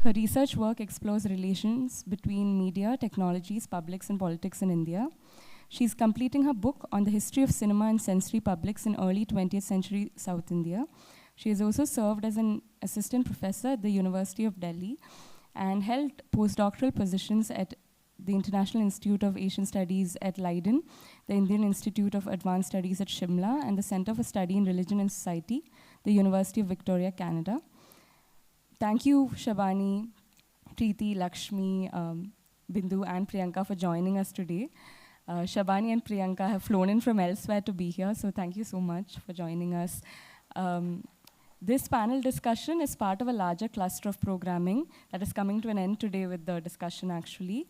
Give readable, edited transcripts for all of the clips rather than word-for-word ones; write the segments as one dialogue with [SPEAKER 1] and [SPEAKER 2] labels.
[SPEAKER 1] Her research work explores relations between media, technologies, publics, and politics in India. She's completing her book on the history of cinema and sensory publics in early 20th century South India. She has also served as an assistant professor at the University of Delhi and held postdoctoral positions at the International Institute of Asian Studies at Leiden, the Indian Institute of Advanced Studies at Shimla, and the Center for Study in Religion and Society, the University of Victoria, Canada. Thank you, Shabani, Priti, Laxmi, Bindu, and Priyanka for joining us today. Shabani and Priyanka have flown in from elsewhere to be here, so thank you so much for joining us. This panel discussion is part of a larger cluster of programming that is coming to an end today with the discussion, actually,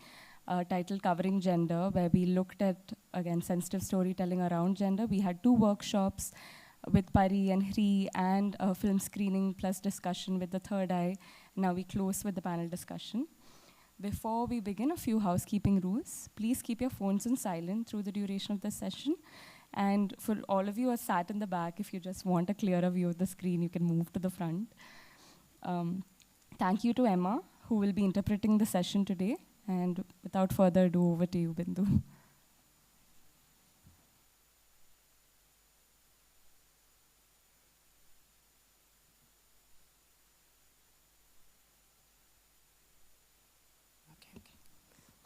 [SPEAKER 1] titled Covering Gender, where we looked at, again, sensitive storytelling around gender. We had 2 workshops with PARI and Hri, and a film screening plus discussion with the Third Eye. Now we close with the panel discussion. Before we begin, a few housekeeping rules. Please keep your phones on silent through the duration of the session. And for all of you who are sat in the back, if you just want a clearer view of the screen, you can move to the front. Thank you to Emma, who will be interpreting the session today. And without further ado, over to you, Bindu.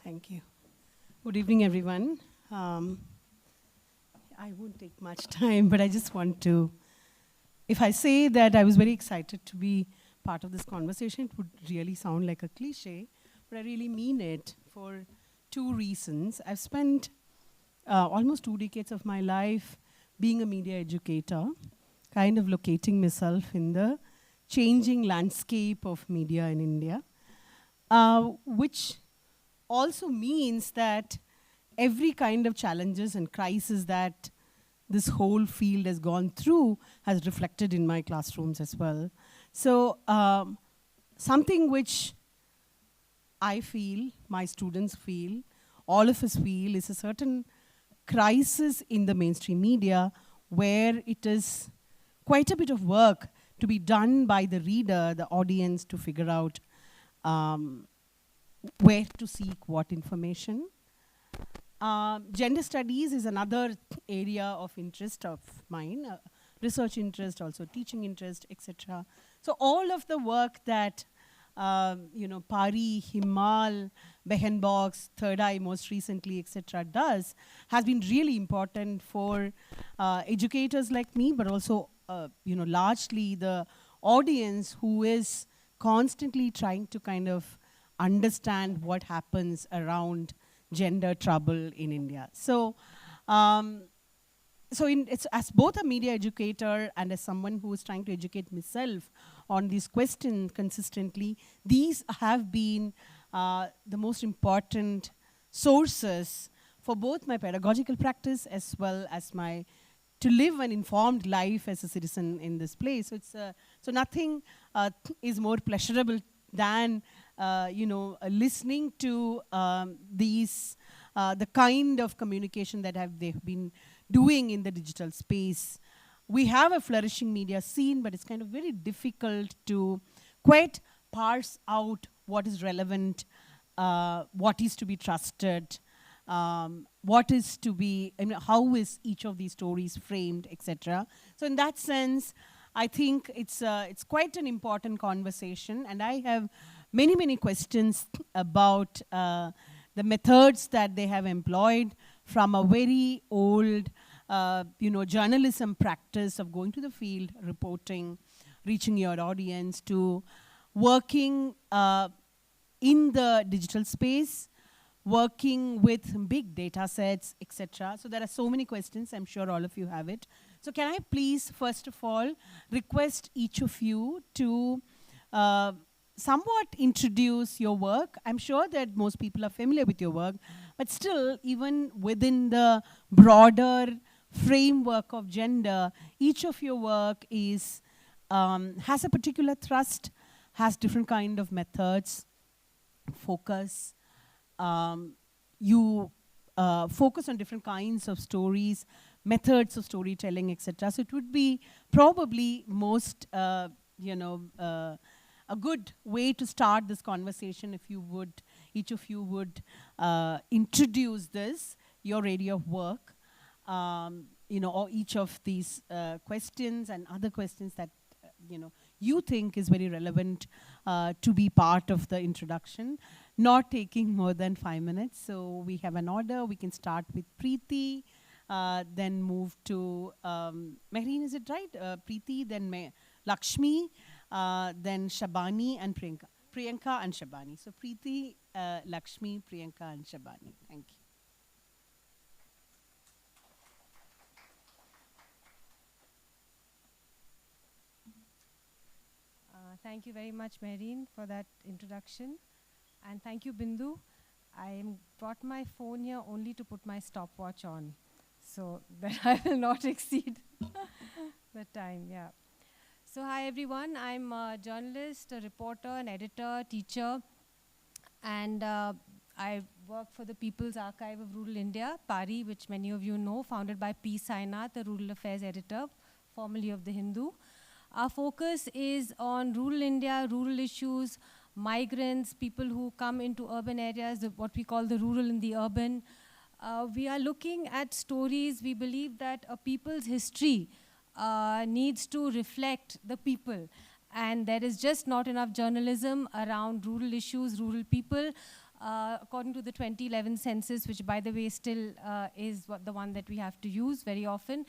[SPEAKER 2] Thank you. Good evening, everyone. I won't take much time, but I just want to, if I say that I was very excited to be part of this conversation, it would really sound like a cliche, but I really mean it for 2 reasons. I've spent almost 2 decades of my life being a media educator, kind of locating myself in the changing landscape of media in India, which also means that every kind of challenges and crisis that this whole field has gone through has reflected in my classrooms as well. So something which I feel, my students feel, all of us feel, is a certain crisis in the mainstream media where it is quite a bit of work to be done by the reader, the audience, to figure out where to seek what information. Gender studies is another area of interest of mine, research interest, also teaching interest, etc. So all of the work that PARI, Himal, Behan Box, Third Eye most recently, etc. does has been really important for educators like me, but also largely the audience who is constantly trying to kind of understand what happens around gender trouble in India. So, it's as both a media educator and as someone who is trying to educate myself on these questions consistently, these have been the most important sources for both my pedagogical practice as well as my to live an informed life as a citizen in this place. So it's so nothing is more pleasurable than listening to these the kind of communication that they've been doing in the digital space. We have a flourishing media scene, but it's kind of very difficult to quite parse out what is relevant, what is to be trusted, what is to be, how is each of these stories framed, etc. So in that sense, I think it's quite an important conversation, and I have many questions about the methods that they have employed from a very old, journalism practice of going to the field, reporting, reaching your audience, to working in the digital space, working with big data sets, etc. So there are so many questions. I'm sure all of you have it. So can I please, first of all, request each of you to somewhat introduce your work. I'm sure that most people are familiar with your work, but still, even within the broader framework of gender, each of your work is has a particular thrust, has different kind of methods, focus. You focus on different kinds of stories, methods of storytelling, etc. So it would be probably most, a good way to start this conversation if you would, each of you would introduce this, your area of work, or each of these questions and other questions that, you think is very relevant to be part of the introduction, not taking more than 5 minutes. So we have an order. We can start with Priti, then move to Mehreen, is it right? Priti, then Laxmi, then Shabani and Priyanka. Priyanka and Shabani. So Priti, Laxmi, Priyanka and Shabani. Thank you.
[SPEAKER 3] Thank you very much, Mehreen, for that introduction. And thank you, Bindu. I brought my phone here only to put my stopwatch on, so that I will not exceed the time, yeah. So hi, everyone. I'm a journalist, a reporter, an editor, teacher, and I work for the People's Archive of Rural India, PARI, which many of you know, founded by P. Sainath, the rural affairs editor, formerly of The Hindu. Our focus is on rural India, rural issues, migrants, people who come into urban areas, what we call the rural and the urban. We are looking at stories. We believe that a people's history needs to reflect the people. And there is just not enough journalism around rural issues, rural people. According to the 2011 census, which by the way still is the one that we have to use very often,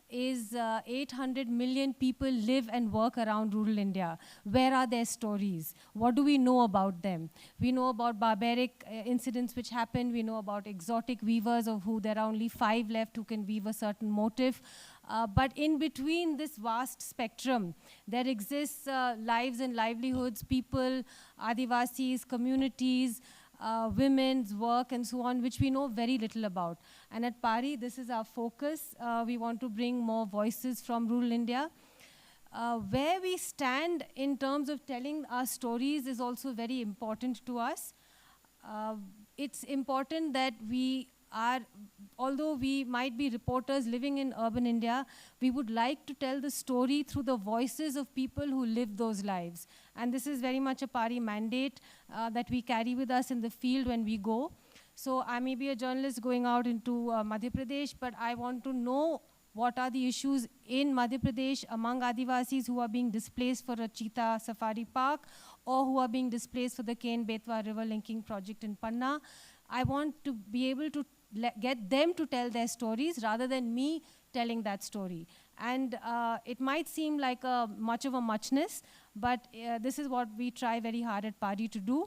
[SPEAKER 3] is 800 million people live and work around rural India. Where are their stories? What do we know about them? We know about barbaric incidents which happened. We know about exotic weavers, of who there are only 5 left who can weave a certain motif. But in between this vast spectrum, there exists lives and livelihoods, people, Adivasis, communities, women's work and so on, which we know very little about. And at PARI, this is our focus. We want to bring more voices from rural India. Where we stand in terms of telling our stories is also very important to us. It's important that we are, although we might be reporters living in urban India, we would like to tell the story through the voices of people who live those lives. And this is very much a PARI mandate that we carry with us in the field when we go. So I may be a journalist going out into Madhya Pradesh, but I want to know what are the issues in Madhya Pradesh among Adivasis who are being displaced for a cheetah safari park, or who are being displaced for the Ken-Betwa river linking project in Panna. I want to be able to get them to tell their stories rather than me telling that story. And it might seem like much of a muchness, but this is what we try very hard at PARI to do.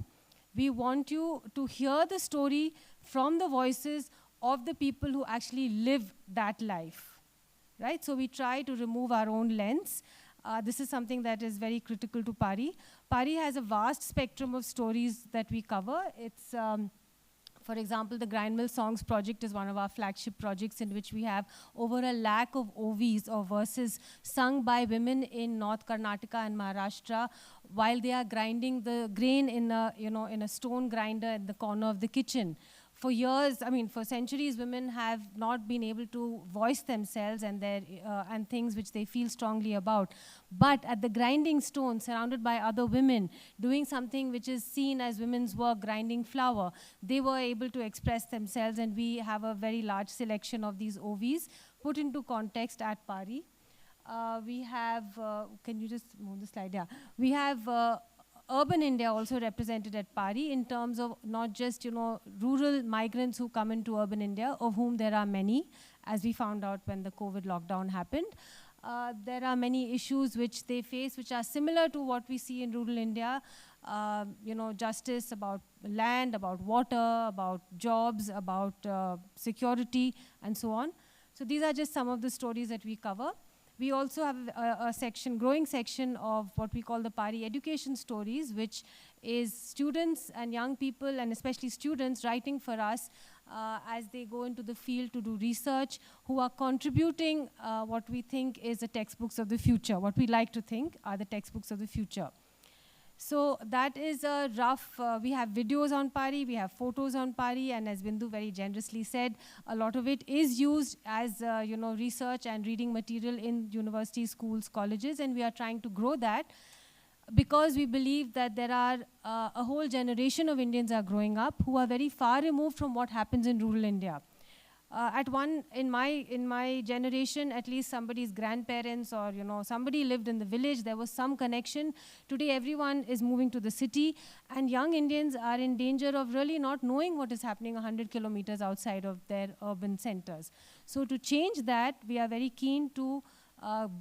[SPEAKER 3] We want you to hear the story from the voices of the people who actually live that life, right? So we try to remove our own lens. This is something that is very critical to PARI. PARI has a vast spectrum of stories that we cover. It's for example, the Grindmill Songs project is one of our flagship projects, in which we have over 1 lakh of OVs, or verses, sung by women in North Karnataka and Maharashtra while they are grinding the grain in a stone grinder at the corner of the kitchen. For years, I mean, for centuries, women have not been able to voice themselves and their and things which they feel strongly about. But at the grinding stone, surrounded by other women, doing something which is seen as women's work, grinding flour, they were able to express themselves, and we have a very large selection of these OVs put into context at PARI. We have, can you just move the slide? Yeah. We have urban India also represented at PARI in terms of not just, rural migrants who come into urban India, of whom there are many, as we found out when the COVID lockdown happened. There are many issues which they face which are similar to what we see in rural India. Justice about land, about water, about jobs, about security, and so on. So these are just some of the stories that we cover. We also have a growing section of what we call the PARI education stories, which is students and young people, and especially students, writing for us as they go into the field to do research, who are contributing what we think is the textbooks of the future, what we like to think are the textbooks of the future. So that is a rough, we have videos on PARI, we have photos on PARI, and as Bindu very generously said, a lot of it is used as research and reading material in universities, schools, colleges, and we are trying to grow that. because we believe that there are a whole generation of Indians are growing up who are very far removed from what happens in rural India. In my generation, at least somebody's grandparents or somebody lived in the village, there was some connection. Today everyone is moving to the city, and young Indians are in danger of really not knowing what is happening 100 kilometers outside of their urban centers. So to change that, we are very keen to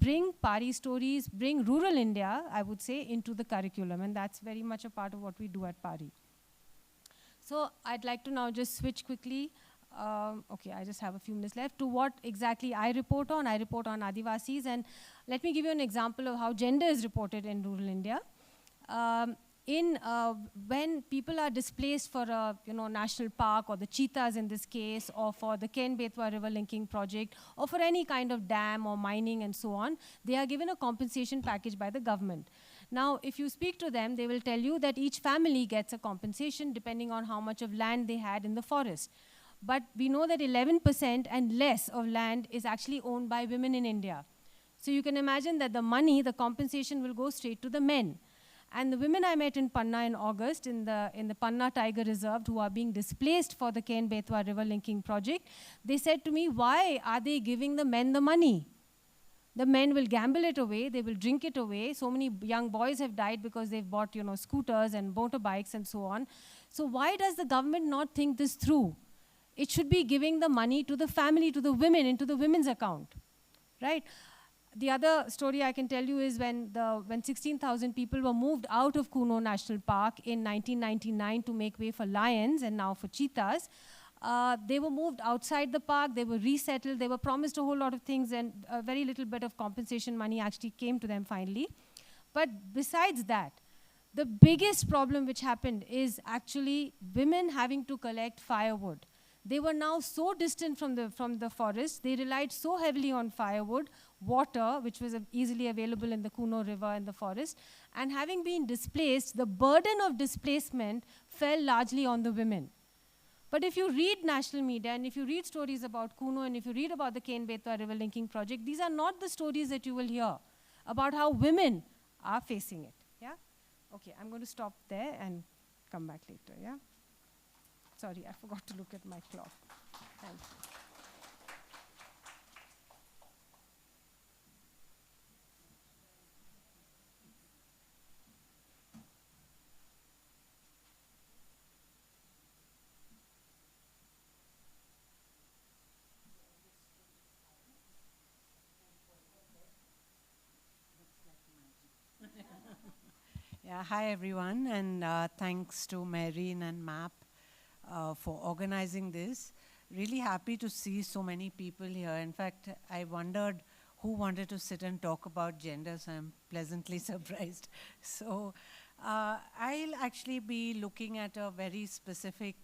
[SPEAKER 3] bring PARI stories, bring rural India, I would say, into the curriculum, and that's very much a part of what we do at PARI. So I'd like to now just switch quickly. Okay, I just have a few minutes left to what exactly I report on. I report on Adivasis, and let me give you an example of how gender is reported in rural India. When people are displaced for a national park, or the cheetahs in this case, or for the Ken-Betwa river linking project, or for any kind of dam or mining and so on, they are given a compensation package by the government. Now, if you speak to them, they will tell you that each family gets a compensation depending on how much of land they had in the forest. But we know that 11% and less of land is actually owned by women in India. So you can imagine that the money, the compensation, will go straight to the men. And the women I met in Panna in August, in the Panna Tiger Reserve, who are being displaced for the Ken-Betwa river linking project, they said to me, why are they giving the men the money? The men will gamble it away, they will drink it away. So many young boys have died because they've bought scooters and motorbikes and so on. So why does the government not think this through? It should be giving the money to the family, to the women, into the women's account, right? The other story I can tell you is when 16,000 people were moved out of Kuno National Park in 1999 to make way for lions and now for cheetahs, they were moved outside the park, they were resettled, they were promised a whole lot of things, and a very little bit of compensation money actually came to them finally. But besides that, the biggest problem which happened is actually women having to collect firewood. They were now so distant from the forest, they relied so heavily on firewood, water, which was easily available in the Kuno River and the forest, and having been displaced, the burden of displacement fell largely on the women. But if you read national media, and if you read stories about Kuno, and if you read about the Ken-Betwa river linking project, these are not the stories that you will hear about how women are facing it, yeah? Okay, I'm going to stop there and come back later, yeah? Sorry, I forgot to look at my clock. Thanks.
[SPEAKER 4] Yeah, hi everyone, and thanks to Marine and MAP for organizing this. Really happy to see so many people here. In fact, I wondered who wanted to sit and talk about gender, so I'm pleasantly surprised. So I'll actually be looking at a very specific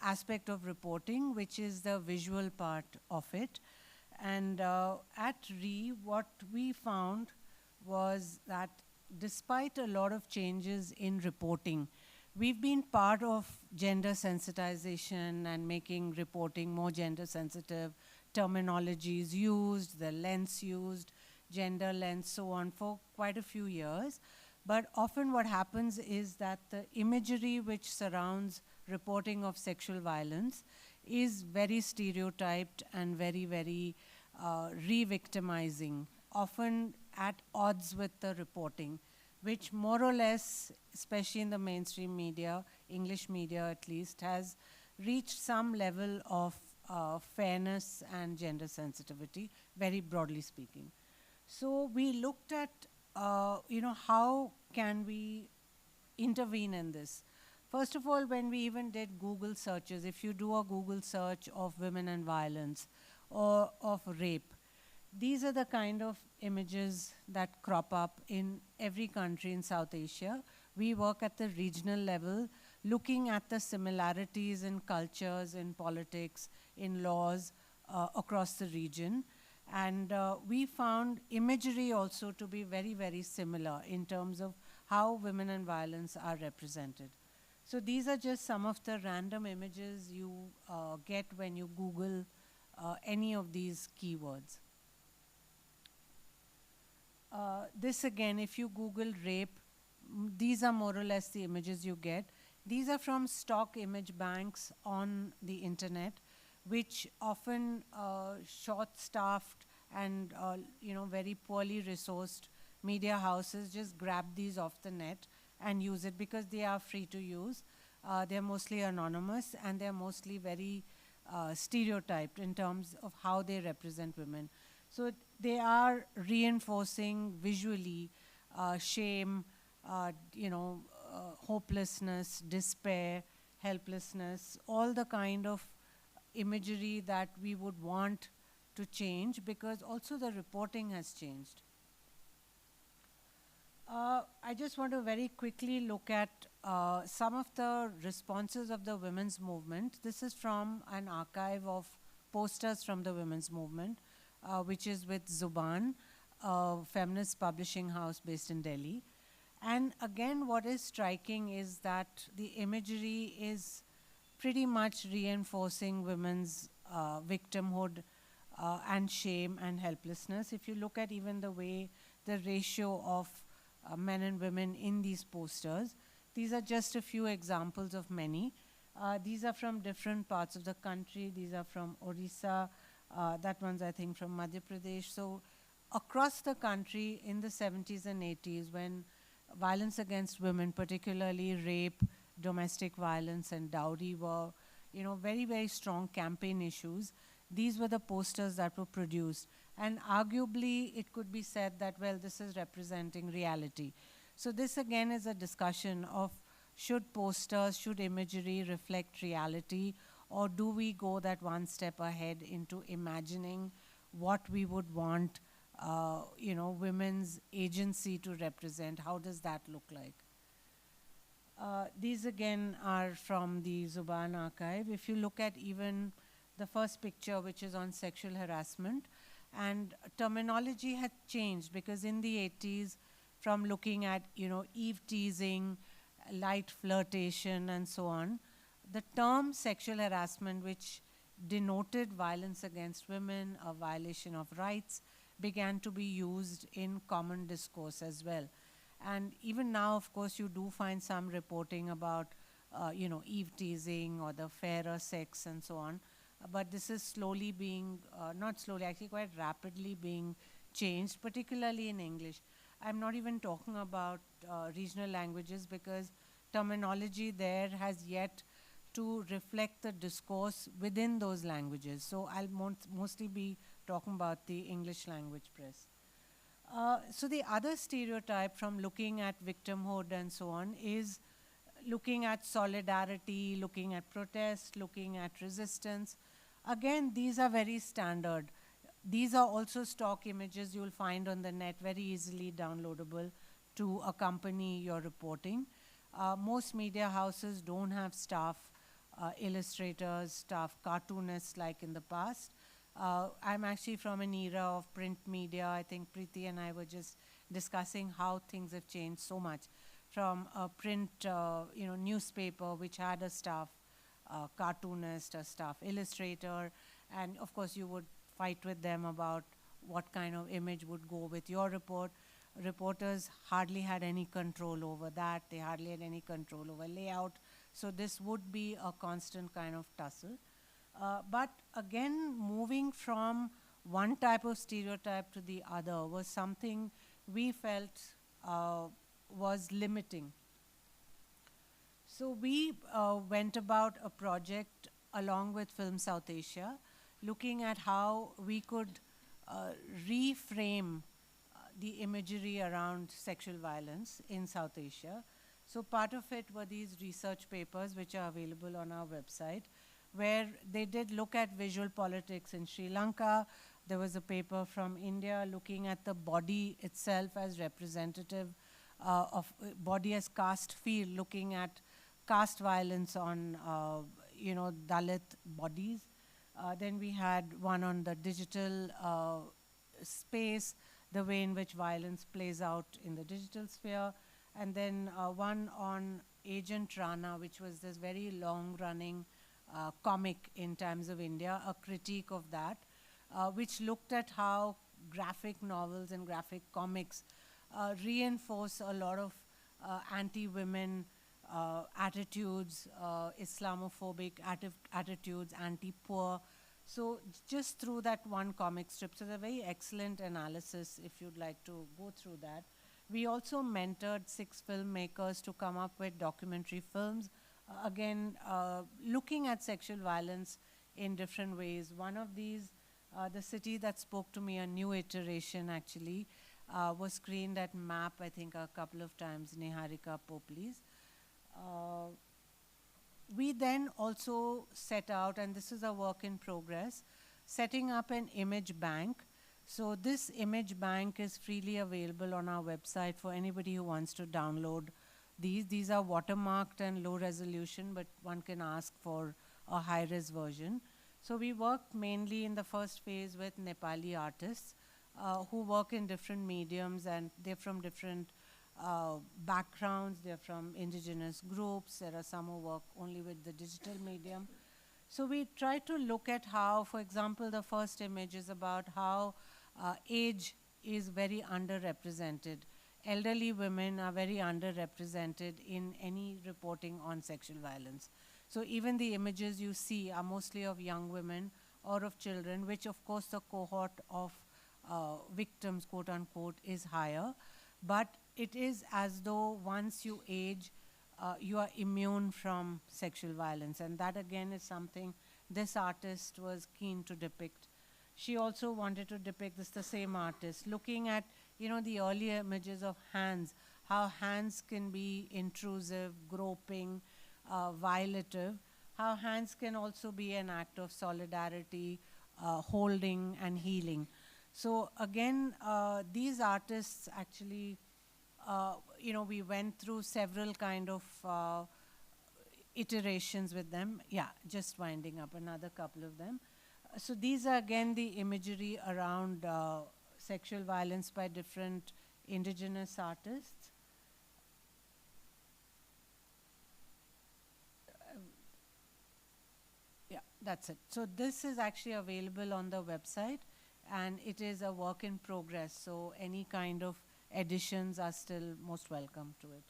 [SPEAKER 4] aspect of reporting, which is the visual part of it. And at Hri, what we found was that despite a lot of changes in reporting, we've been part of gender sensitization and making reporting more gender sensitive, terminologies used, the lens used, gender lens, so on, for quite a few years. But often what happens is that the imagery which surrounds reporting of sexual violence is very stereotyped and very, very re-victimizing, often at odds with the reporting, which more or less, especially in the mainstream media, English media at least, has reached some level of fairness and gender sensitivity, very broadly speaking. So we looked at, how can we intervene in this? First of all, when we even did Google searches, if you do a Google search of women and violence or of rape, these are the kind of images that crop up in every country in South Asia. We work at the regional level, looking at the similarities in cultures, in politics, in laws across the region. And we found imagery also to be very, very similar in terms of how women and violence are represented. So these are just some of the random images you get when you Google any of these keywords. This again, if you Google rape, these are more or less the images you get. These are from stock image banks on the internet, which often short-staffed and very poorly resourced media houses just grab these off the net and use it because they are free to use. They're mostly anonymous and they're mostly very stereotyped in terms of how they represent women. So they are reinforcing visually shame, hopelessness, despair, helplessness, all the kind of imagery that we would want to change, because also the reporting has changed. I just want to very quickly look at some of the responses of the women's movement. This is from an archive of posters from the women's movement, which is with Zuban, a feminist publishing house based in Delhi. And again, what is striking is that the imagery is pretty much reinforcing women's victimhood and shame and helplessness. If you look at even the way the ratio of men and women in these posters, these are just a few examples of many. These are from different parts of the country. These are from Orissa. That one's, I think, from Madhya Pradesh. So across the country in the 70s and 80s, when violence against women, particularly rape, domestic violence, and dowry were, very, very strong campaign issues, these were the posters that were produced. And arguably, it could be said that, well, this is representing reality. So this, again, is a discussion of should posters, should imagery reflect reality, or do we go that one step ahead into imagining what we would want women's agency to represent? How does that look like? These again are from the Zuban archive. If you look at even the first picture, which is on sexual harassment, and terminology had changed, because in the 80s, from looking at eve teasing, light flirtation, and so on, the term sexual harassment, which denoted violence against women, a violation of rights, began to be used in common discourse as well. And even now, of course, you do find some reporting about, eve teasing or the fairer sex and so on. But this is slowly being, not slowly, actually quite rapidly being changed, particularly in English. I'm not even talking about regional languages, because terminology there has yet to reflect the discourse within those languages. So I'll mostly be talking about the English language press. So the other stereotype from looking at victimhood and so on is looking at solidarity, looking at protest, looking at resistance. Again, these are very standard. These are also stock images you'll find on the net, very easily downloadable to accompany your reporting. Most media houses don't have staff illustrators, staff cartoonists like in the past. I'm actually from an era of print media. I think Priti and I were just discussing how things have changed so much from a print newspaper, which had a staff cartoonist, a staff illustrator, and of course you would fight with them about what kind of image would go with your report. Reporters hardly had any control over that. They hardly had any control over layout. So this would be a constant kind of tussle. But again, moving from one type of stereotype to the other was something we felt was limiting. So we went about a project along with Film South Asia, looking at how we could reframe the imagery around sexual violence in South Asia. So part of it were these research papers, which are available on our website, where they did look at visual politics in Sri Lanka. There was a paper from India looking at the body itself as representative of body as caste field, looking at caste violence on Dalit bodies. Then we had one on the digital space, the way in which violence plays out in the digital sphere. And then one on Agent Rana, which was this very long-running comic in Times of India, a critique of that, which looked at how graphic novels and graphic comics reinforce a lot of anti-women attitudes, Islamophobic attitudes, anti-poor. So just through that one comic strip, so it's a very excellent analysis if you'd like to go through that. We also mentored 6 filmmakers to come up with documentary films, again, looking at sexual violence in different ways. One of these, The City That Spoke to Me, a new iteration actually, was screened at MAP, I think, a couple of times, Niharika Popli's. We then also set out, and this is a work in progress, setting up an image bank. So this image bank is freely available on our website for anybody who wants to download these. These are watermarked and low resolution, but one can ask for a high-res version. So we worked mainly in the first phase with Nepali artists who work in different mediums, and they're from different backgrounds. They're from indigenous groups. There are some who work only with the digital medium. So we try to look at how, for example, the first image is about how age is very underrepresented. Elderly women are very underrepresented in any reporting on sexual violence. So even the images you see are mostly of young women or of children, which of course the cohort of victims, quote unquote, is higher. But it is as though once you age, you are immune from sexual violence. And that again is something this artist was keen to depict. She also wanted to depict this, the same artist, looking at, the earlier images of hands, how hands can be intrusive, groping, violative, how hands can also be an act of solidarity, holding and healing. So again, these artists actually, we went through several kind of iterations with them. Yeah, just winding up, another couple of them. So these are again the imagery around sexual violence by different indigenous artists. Yeah, that's it. So this is actually available on the website, and it is a work in progress. So any kind of additions are still most welcome to it.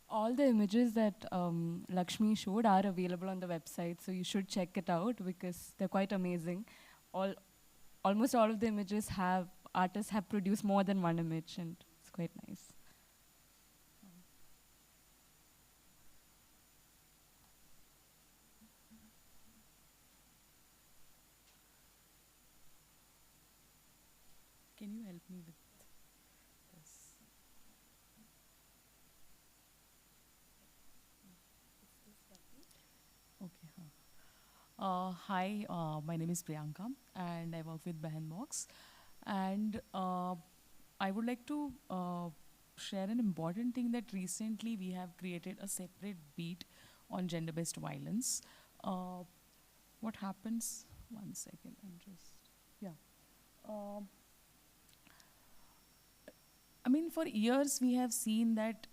[SPEAKER 1] All the images that Laxmi showed are available on the website, so you should check it out because they're quite amazing. Almost all of the images artists have produced more than one image, and it's quite nice.
[SPEAKER 5] Can you help me with this? Okay. Hi, my name is Priyanka, and I work with Behan Box. And I would like to share an important thing that recently we have created a separate beat on gender-based violence. What happens? 1 second, I'm just, yeah. I mean, for years we have seen that,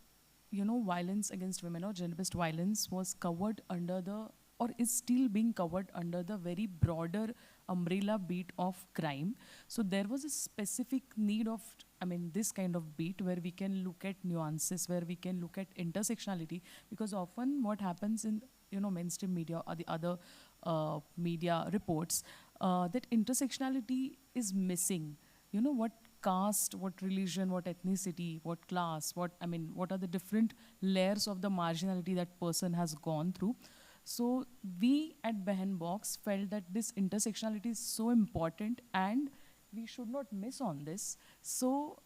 [SPEAKER 5] violence against women or gender-based violence was covered under or is still being covered under the very broader umbrella beat of crime. So there was a specific need of, this kind of beat where we can look at nuances, where we can look at intersectionality, because often what happens in, mainstream media or the other media reports, that intersectionality is missing. What caste, what religion, what ethnicity, what class, what are the different layers of the marginality that person has gone through. So we at Behan Box felt that this intersectionality is so important and we should not miss on this. So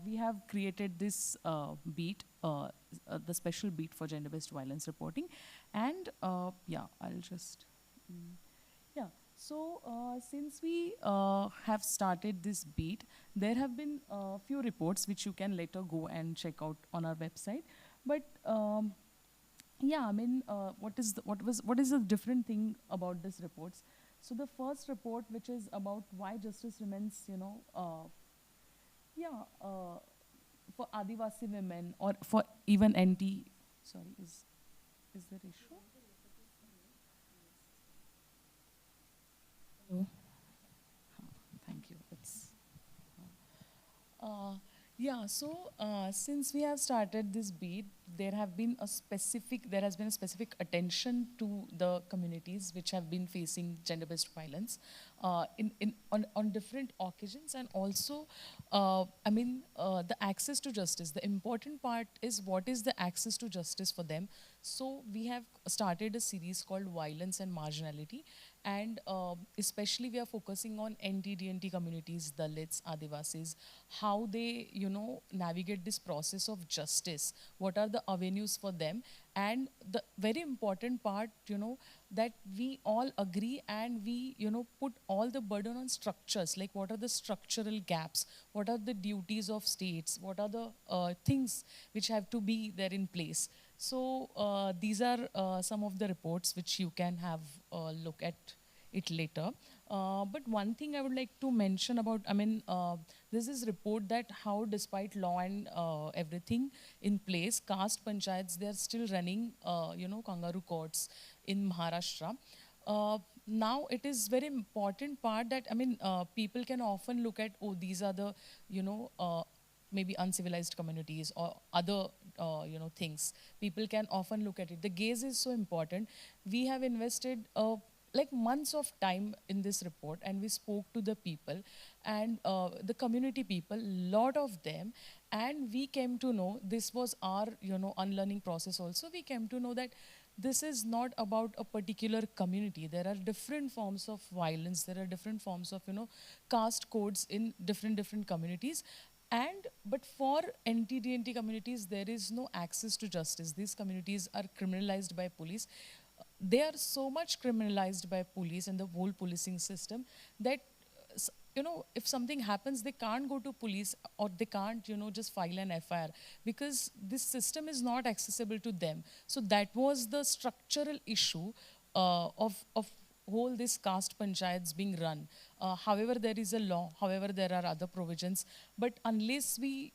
[SPEAKER 5] we have created this beat, the special beat for gender-based violence reporting. And yeah, I'll just, yeah. So since we have started this beat, there have been a few reports which you can later go and check out on our website. But yeah, what is the different thing about these reports? So the first report, which is about why justice remains, for Adivasi women or for even sorry, is there issue? Hello. Yeah, so since we have started this beat, there has been a specific attention to the communities which have been facing gender-based violence on different occasions, and also, the access to justice. The important part is what is the access to justice for them. So we have started a series called Violence and Marginality, and especially we are focusing on NT-DNT communities, Dalits, Adivasis, how they, navigate this process of justice, what are the avenues for them, and the very important part, that we all agree and we, put all the burden on structures, like what are the structural gaps, what are the duties of states, what are the things which have to be there in place. So these are some of the reports which you can have a look at it later. But one thing I would like to mention about, this is report that how despite law and everything in place, caste panchayats, they're still running, kangaroo courts in Maharashtra. Now it is very important part that, people can often look at, oh, these are the, maybe uncivilized communities or other, things. People can often look at it. The gaze is so important. We have invested like months of time in this report, and we spoke to the people and the community people, lot of them, and we came to know, this was our, unlearning process also. We came to know that this is not about a particular community. There are different forms of violence. There are different forms of, caste codes in different communities. And but for NT-DNT communities, there is no access to justice. These communities are criminalized by police. They are so much criminalized by police and the whole policing system that, if something happens, they can't go to police, or they can't, just file an FIR, because this system is not accessible to them. So that was the structural issue of whole this caste panchayats being run. However, there is a law, however, there are other provisions, but unless we,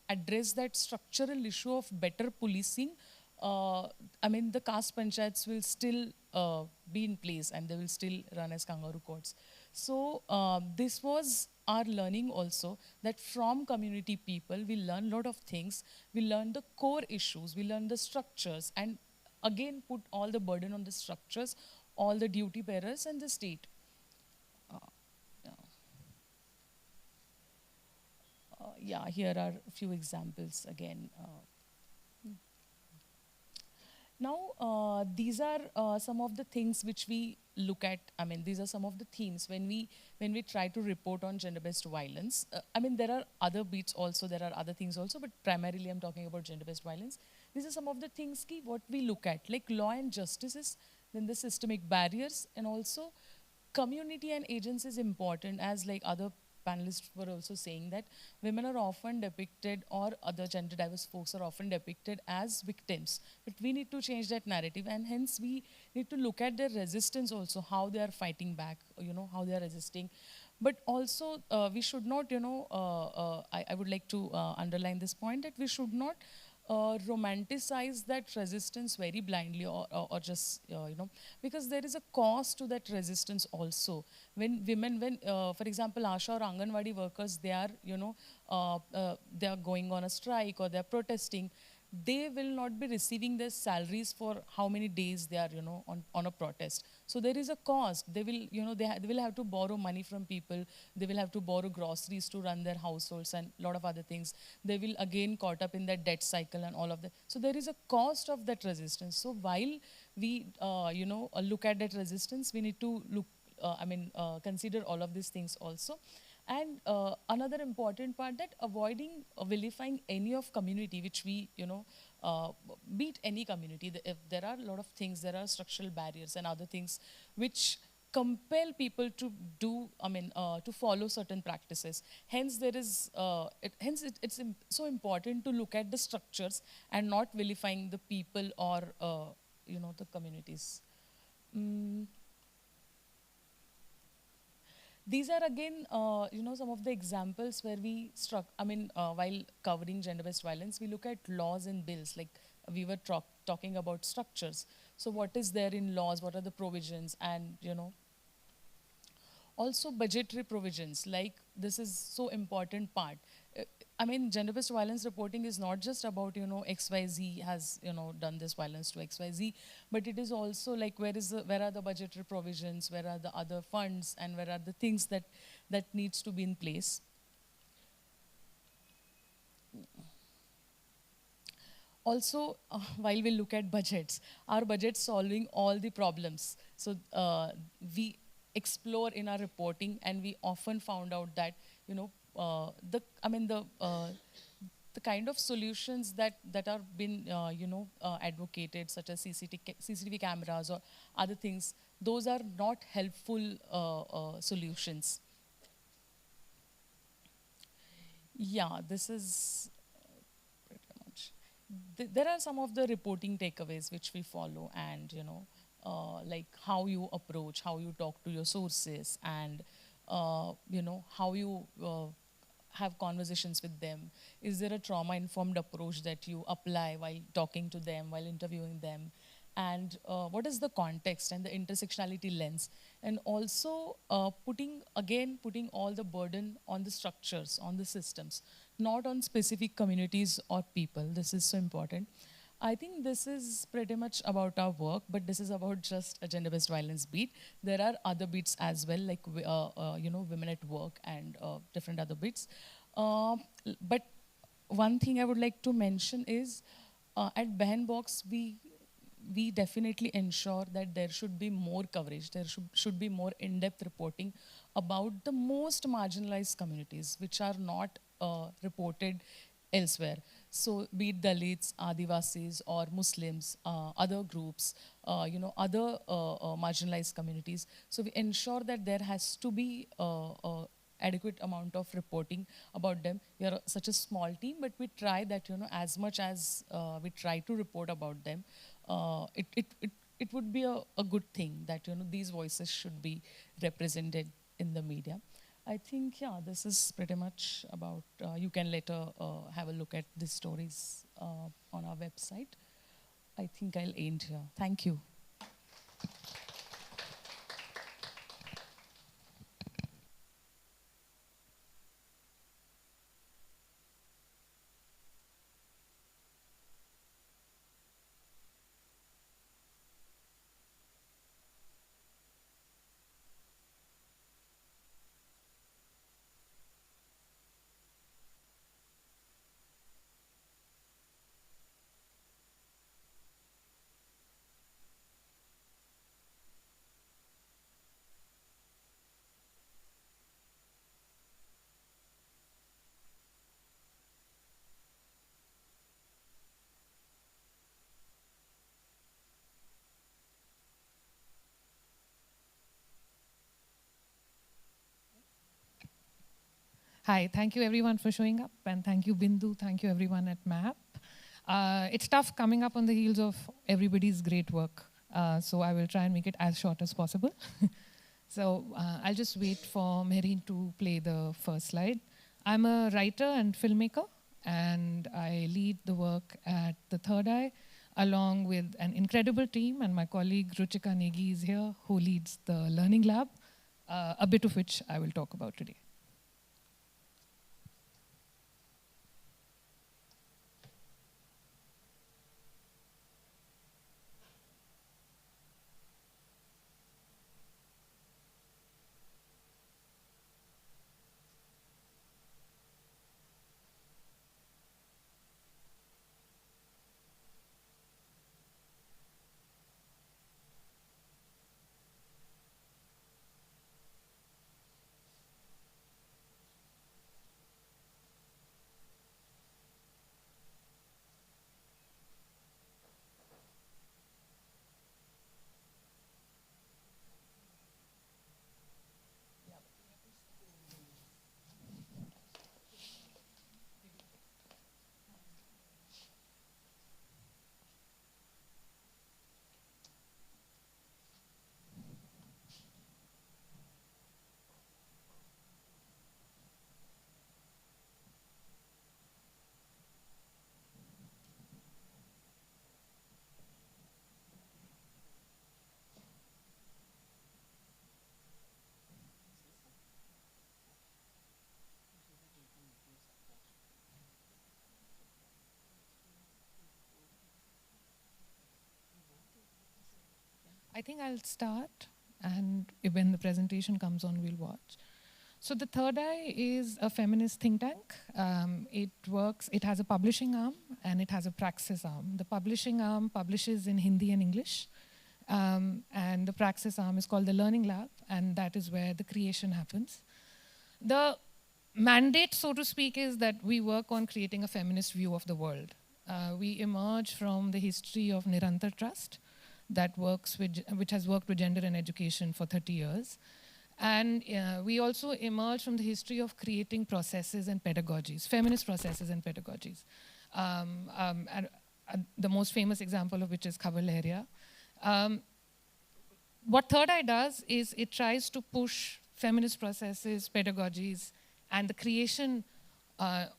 [SPEAKER 5] address that structural issue of better policing, the caste panchayats will still be in place and they will still run as kangaroo courts. So this was our learning also, that from community people, we learn a lot of things. We learn the core issues, we learn the structures, and again put all the burden on the structures, all the duty bearers and the state. Yeah. Yeah, here are a few examples again. Now, these are some of the things which we look at. These are some of the themes when we try to report on gender-based violence. There are other beats also, there are other things also, but primarily I'm talking about gender-based violence. These are some of the things what we look at, like law and justices, then the systemic barriers, and also community and agency is important, as like other panelists were also saying, that women are often depicted, or other gender diverse folks are often depicted as victims. But we need to change that narrative, and hence we need to look at their resistance also, how they are fighting back, how they are resisting. But also we should not, I would like to underline this point, that we should not romanticize that resistance very blindly, or just, because there is a cost to that resistance also. When women, for example, Asha or Anganwadi workers, they are, they are going on a strike or they are protesting, they will not be receiving their salaries for how many days they are, on a protest. So there is a cost. They will, they will have to borrow money from people. They will have to borrow groceries to run their households and a lot of other things. They will again caught up in that debt cycle and all of that. So there is a cost of that resistance. So while we, look at that resistance, we need to look, consider all of these things also. And another important part, that avoiding vilifying any of community which we, beat any community. If there are a lot of things, there are structural barriers and other things which compel people to do, to follow certain practices. Hence, there is, it's so important to look at the structures and not vilifying the people or, the communities. These are again, some of the examples where we struck, while covering gender-based violence, we look at laws and bills, like we were talking about structures. So what is there in laws, what are the provisions, and, also budgetary provisions, like this is so important part. I mean, gender-based violence reporting is not just about, XYZ has, done this violence to XYZ, but it is also like where are the budgetary provisions, where are the other funds, and where are the things that needs to be in place. Also, while we look at budgets, are budgets solving all the problems? So we explore in our reporting, and we often found out that the kind of solutions that are been advocated, such as CCTV cameras or other things, those are not helpful solutions. Yeah, this is pretty much. There are some of the reporting takeaways which we follow, and like how you approach, how you talk to your sources, and how you have conversations with them. Is there a trauma-informed approach that you apply while talking to them, while interviewing them? And what is the context and the intersectionality lens? And also putting all the burden on the structures, on the systems, not on specific communities or people. This is so important. I think this is pretty much about our work, but this is about just a gender-based violence beat. There are other beats as well, like women at work and different other beats. But one thing I would like to mention is at Behan Box, we definitely ensure that there should be more coverage, there should be more in-depth reporting about the most marginalized communities which are not reported elsewhere. So be it Dalits, Adivasis, or Muslims, other groups, other marginalized communities. So we ensure that there has to be adequate amount of reporting about them. We are such a small team, but we try that, as much as we try to report about them, it would be a good thing that, these voices should be represented in the media. I think, yeah, this is pretty much about, you can later have a look at these stories on our website. I think I'll end here. Thank you.
[SPEAKER 6] Hi, thank you everyone for showing up, and thank you Bindu, thank you everyone at MAP. It's tough coming up on the heels of everybody's great work, so I will try and make it as short as possible. So I'll just wait for Mehreen to play the first slide. I'm a writer and filmmaker, and I lead the work at The Third Eye, along with an incredible team, and my colleague Ruchika Negi is here, who leads the Learning Lab, a bit of which I will talk about today. I think I'll start, and when the presentation comes on, we'll watch. So the Third Eye is a feminist think tank. It has a publishing arm and it has a praxis arm. The publishing arm publishes in Hindi and English, and the praxis arm is called the Learning Lab, and that is where the creation happens. The mandate, so to speak, is that we work on creating a feminist view of the world. We emerge from the history of Nirantar Trust, which has worked with gender and education for 30 years. And we also emerge from the history of creating processes and pedagogies, feminist processes and pedagogies. The most famous example of which is Khabar Lahariya. What Third Eye does is it tries to push feminist processes, pedagogies, and the creation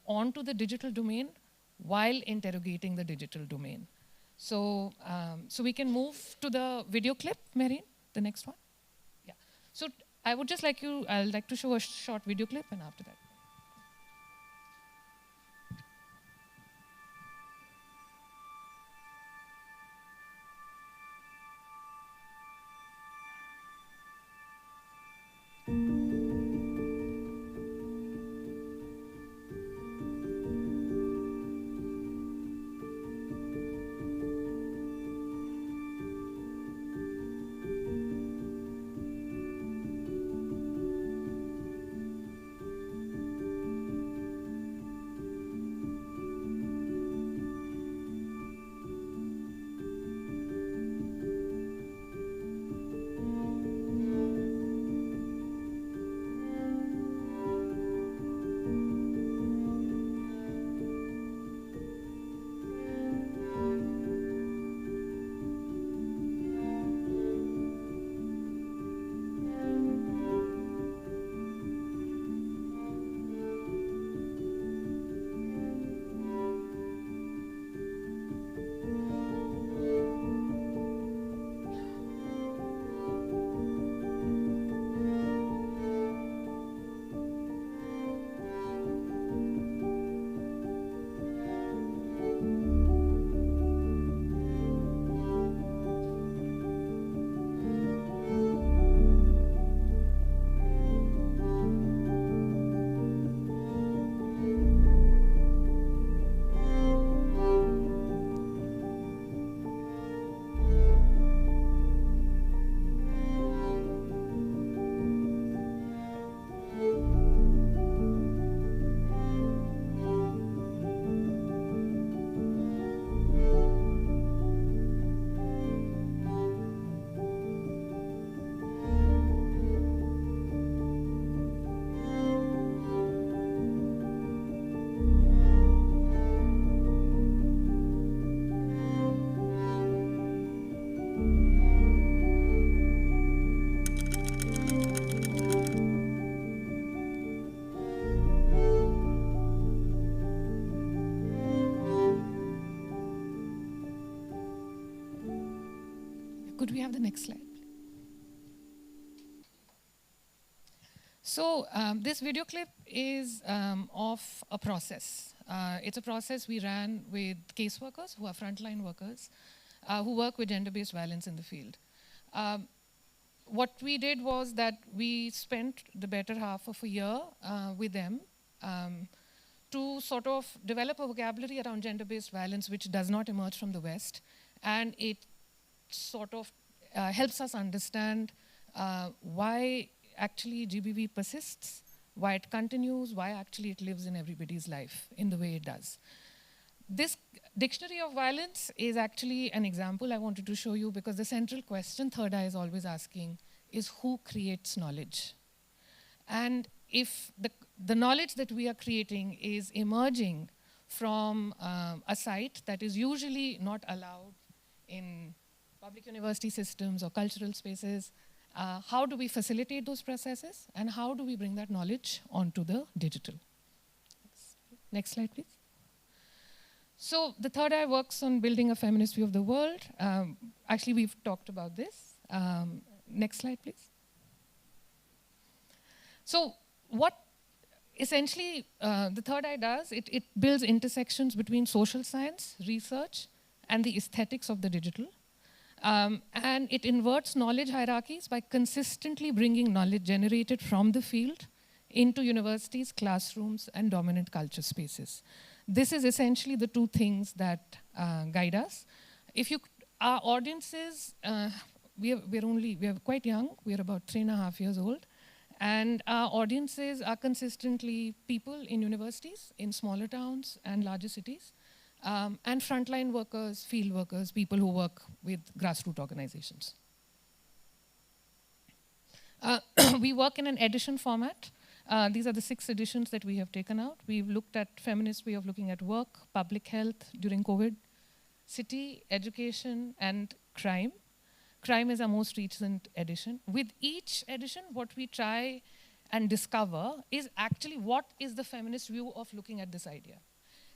[SPEAKER 6] onto the digital domain while interrogating the digital domain. So we can move to the video clip, Marine, the next one. Yeah. So I'd like to show a short video clip, and after that. Could we have the next slide? So this video clip is of a process. It's a process we ran with caseworkers who are frontline workers who work with gender-based violence in the field. What we did was that we spent the better half of a year with them to sort of develop a vocabulary around gender-based violence which does not emerge from the West, and it sort of helps us understand why actually GBV persists, why it continues, why actually it lives in everybody's life in the way it does. This dictionary of violence is actually an example I wanted to show you, because the central question Third Eye is always asking is who creates knowledge? And if the knowledge that we are creating is emerging from a site that is usually not allowed in public university systems or cultural spaces, how do we facilitate those processes, and how do we bring that knowledge onto the digital? Next slide, please. So the Third Eye works on building a feminist view of the world. Actually, we've talked about this. Next slide, please. So what essentially the Third Eye does, it builds intersections between social science, research, and the aesthetics of the digital. And it inverts knowledge hierarchies by consistently bringing knowledge generated from the field into universities, classrooms, and dominant culture spaces. This is essentially the two things that guide us. Our audiences, we're quite young. We're about 3.5 years old. And our audiences are consistently people in universities, in smaller towns and larger cities, and frontline workers, field workers, people who work with grassroots organizations. We work in an edition format. These are the 6 editions that we have taken out. We've looked at feminist way of looking at work, public health during COVID, city, education, and crime. Crime is our most recent edition. With each edition, what we try and discover is actually what is the feminist view of looking at this idea.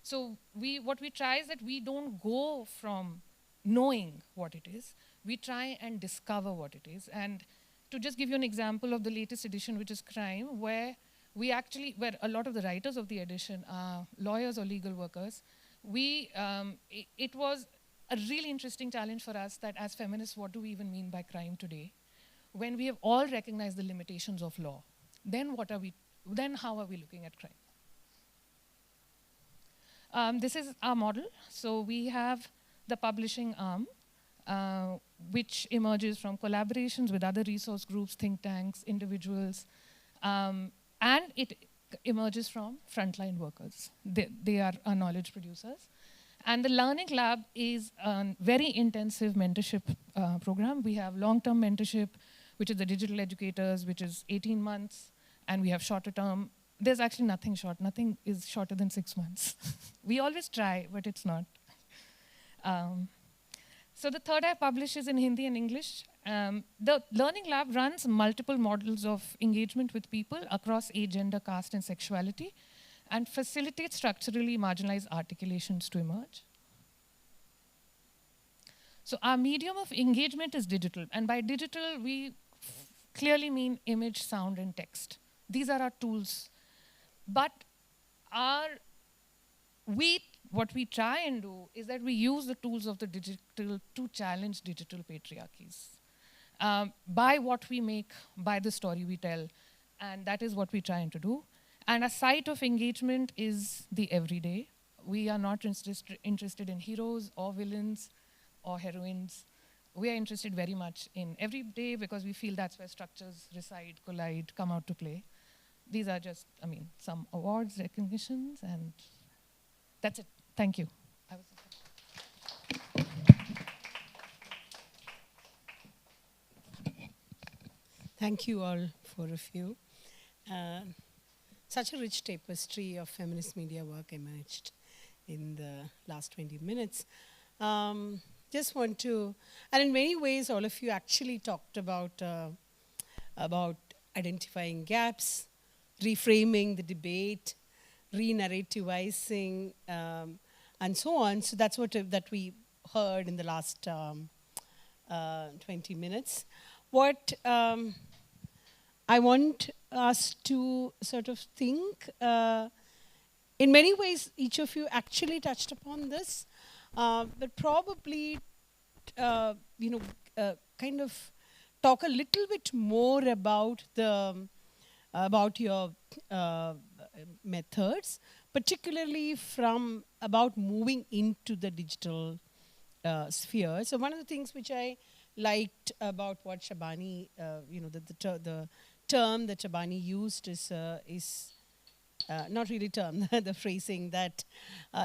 [SPEAKER 6] So what we try is that we don't go from knowing what it is. We try and discover what it is. And to just give you an example of the latest edition, which is crime, where where a lot of the writers of the edition are lawyers or legal workers, it was a really interesting challenge for us that as feminists, what do we even mean by crime today? When we have all recognized the limitations of law, then how are we looking at crime? This is our model. So we have the publishing arm, which emerges from collaborations with other resource groups, think tanks, individuals, and it emerges from frontline workers. They are our knowledge producers. And the Learning Lab is a very intensive mentorship program. We have long-term mentorship, which is the digital educators, which is 18 months, and we have shorter term. There's actually nothing short. Nothing is shorter than 6 months. We always try, but it's not. So the third eye publishes in Hindi and English. The Learning Lab runs multiple models of engagement with people across age, gender, caste, and sexuality, and facilitates structurally marginalized articulations to emerge. So our medium of engagement is digital, and by digital, we clearly mean image, sound, and text. These are our tools. But what we try and do is that we use the tools of the digital to challenge digital patriarchies. By what we make, by the story we tell, and that is what we're trying to do. And a site of engagement is the everyday. We are not interested in heroes or villains or heroines. We are interested very much in everyday because we feel that's where structures reside, collide, come out to play. These are just, some awards, recognitions, and that's it. Thank you.
[SPEAKER 2] Thank you all for a few. Such a rich tapestry of feminist media work emerged in the last 20 minutes. Just want to, and in many ways, all of you actually talked about identifying gaps, reframing the debate, re-narrativizing, and so on. So that's what that we heard in the last 20 minutes. What I want us to sort of think, in many ways, each of you actually touched upon this, but probably, kind of talk a little bit more about your methods, particularly about moving into the digital sphere. So one of the things which I liked about what Shabani, the term that Shabani used is not really term, the phrasing that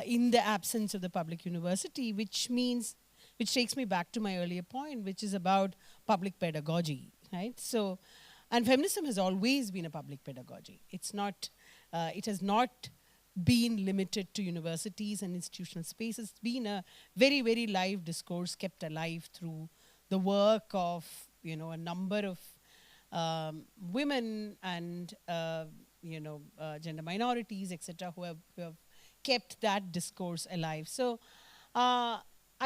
[SPEAKER 2] in the absence of the public university, which takes me back to my earlier point, which is about public pedagogy, right? So, and feminism has always been a public pedagogy. It's not, it has not been limited to universities and institutional spaces. It's been a very, very live discourse kept alive through the work of, a number of women and, gender minorities, etc., who have kept that discourse alive. So I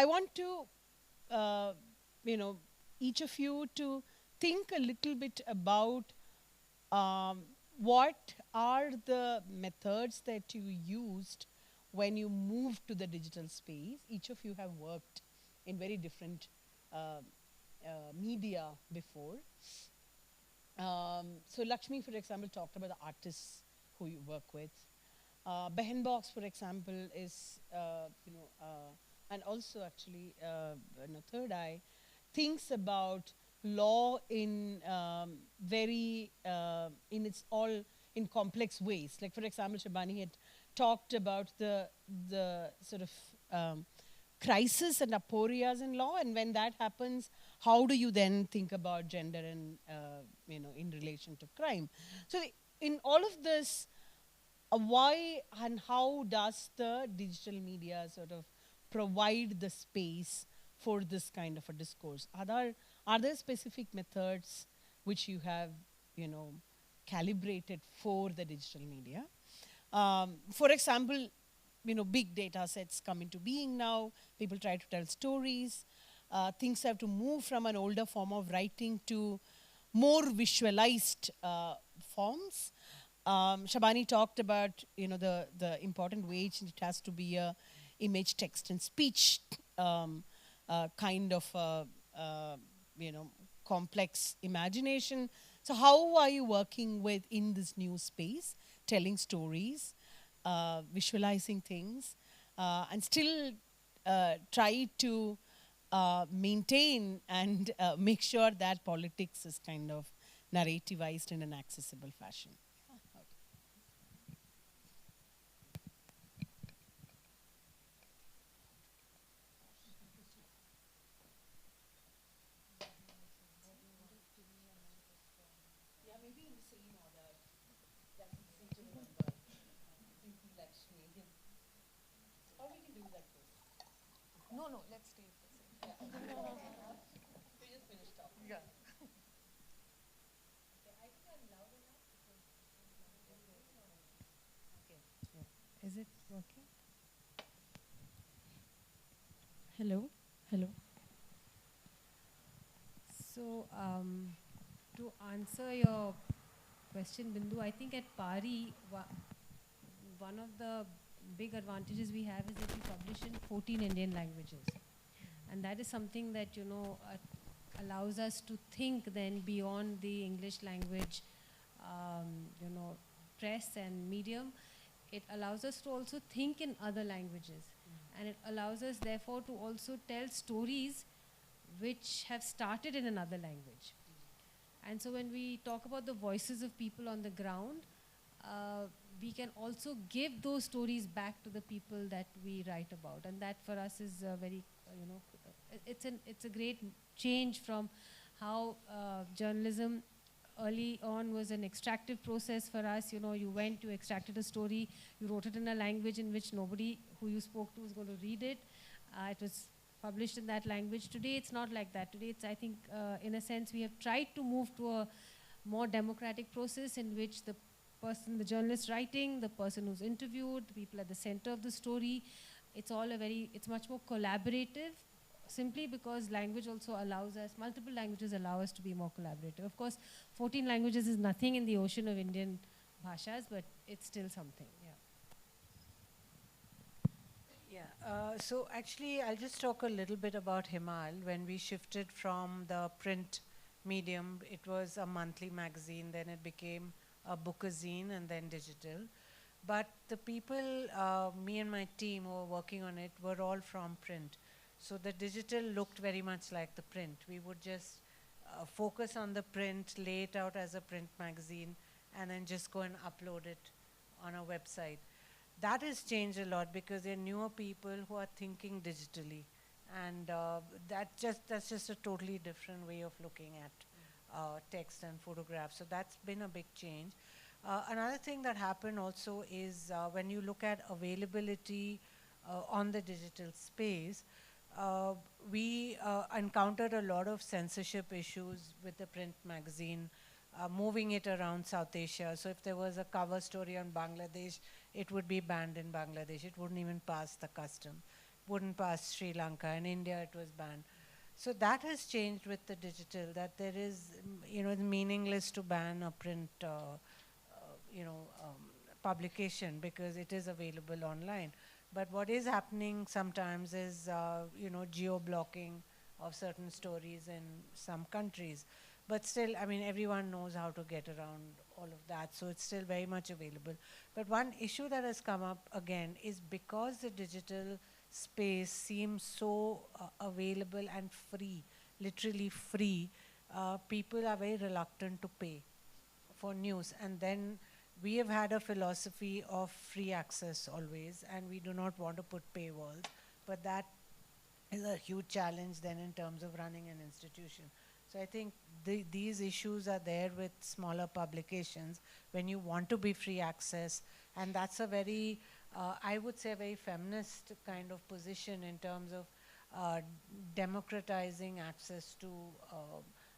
[SPEAKER 2] want to, each of you to think a little bit about what are the methods that you used when you moved to the digital space. Each of you have worked in very different media before. So Laxmi, for example, talked about the artists who you work with. Behan Box, for example, is, and also actually, Third Eye, thinks about law in very, in its all, in complex ways. Like, for example, Shabani had talked about the sort of crisis and aporias in law, and when that happens, how do you then think about gender and, in relation to crime? So in all of this, why and how does the digital media sort of provide the space for this kind of a discourse? Are there specific methods which you have, calibrated for the digital media? For example, big data sets come into being now. People try to tell stories. Things have to move from an older form of writing to more visualized forms. Shabani talked about, the important way it has to be a image, text, and speech kind of, complex imagination. So how are you working with in this new space, telling stories, visualizing things, and still try to maintain and make sure that politics is kind of narrativized in an accessible fashion?
[SPEAKER 6] No, no, let's stay the same.
[SPEAKER 2] We just finished up.
[SPEAKER 6] Yeah.
[SPEAKER 3] Is it working?
[SPEAKER 1] Hello? Hello?
[SPEAKER 3] So, to answer your question, Bindu, I think at PARI, one of the big advantages we have is that we publish in 14 Indian languages. And that is something that, allows us to think then beyond the English language, press and medium. It allows us to also think in other languages. And it allows us, therefore, to also tell stories which have started in another language. And so when we talk about the voices of people on the ground, we can also give those stories back to the people that we write about. And that for us is very, it's a great change from how journalism early on was an extractive process for us. You went, you extracted a story, you wrote it in a language in which nobody who you spoke to was going to read it. It was published in that language. Today, it's not like that. Today, it's, I think, in a sense, we have tried to move to a more democratic process in which the person, the journalist writing, the person who's interviewed, the people at the center of the story, it's much more collaborative, simply because language also allows us, multiple languages allow us to be more collaborative. Of course, 14 languages is nothing in the ocean of Indian bhashas, but it's still something,
[SPEAKER 4] So actually, I'll just talk a little bit about Himal. When we shifted from the print medium, it was a monthly magazine, then it became a bookazine, and then digital. But the people, me and my team who were working on it, were all from print. So the digital looked very much like the print. We would just focus on the print, lay it out as a print magazine, and then just go and upload it on a website. That has changed a lot because there are newer people who are thinking digitally. And that's just a totally different way of looking at text and photographs. So that's been a big change. Another thing that happened also is when you look at availability on the digital space, we encountered a lot of censorship issues with the print magazine, moving it around South Asia. So if there was a cover story on Bangladesh, it would be banned in Bangladesh. It wouldn't even pass the custom, wouldn't pass Sri Lanka. In India, it was banned. So that has changed with the digital, that there is, it's meaningless to ban a print, publication because it is available online. But what is happening sometimes is, geo-blocking of certain stories in some countries. But still, I mean, everyone knows how to get around all of that, so it's still very much available. But one issue that has come up again is because the digital space seems so available and free, literally free, people are very reluctant to pay for news. And then we have had a philosophy of free access always, and we do not want to put paywalls. But that is a huge challenge then in terms of running an institution. So I think these issues are there with smaller publications when you want to be free access, and that's a very, I would say, a very feminist kind of position in terms of democratizing access to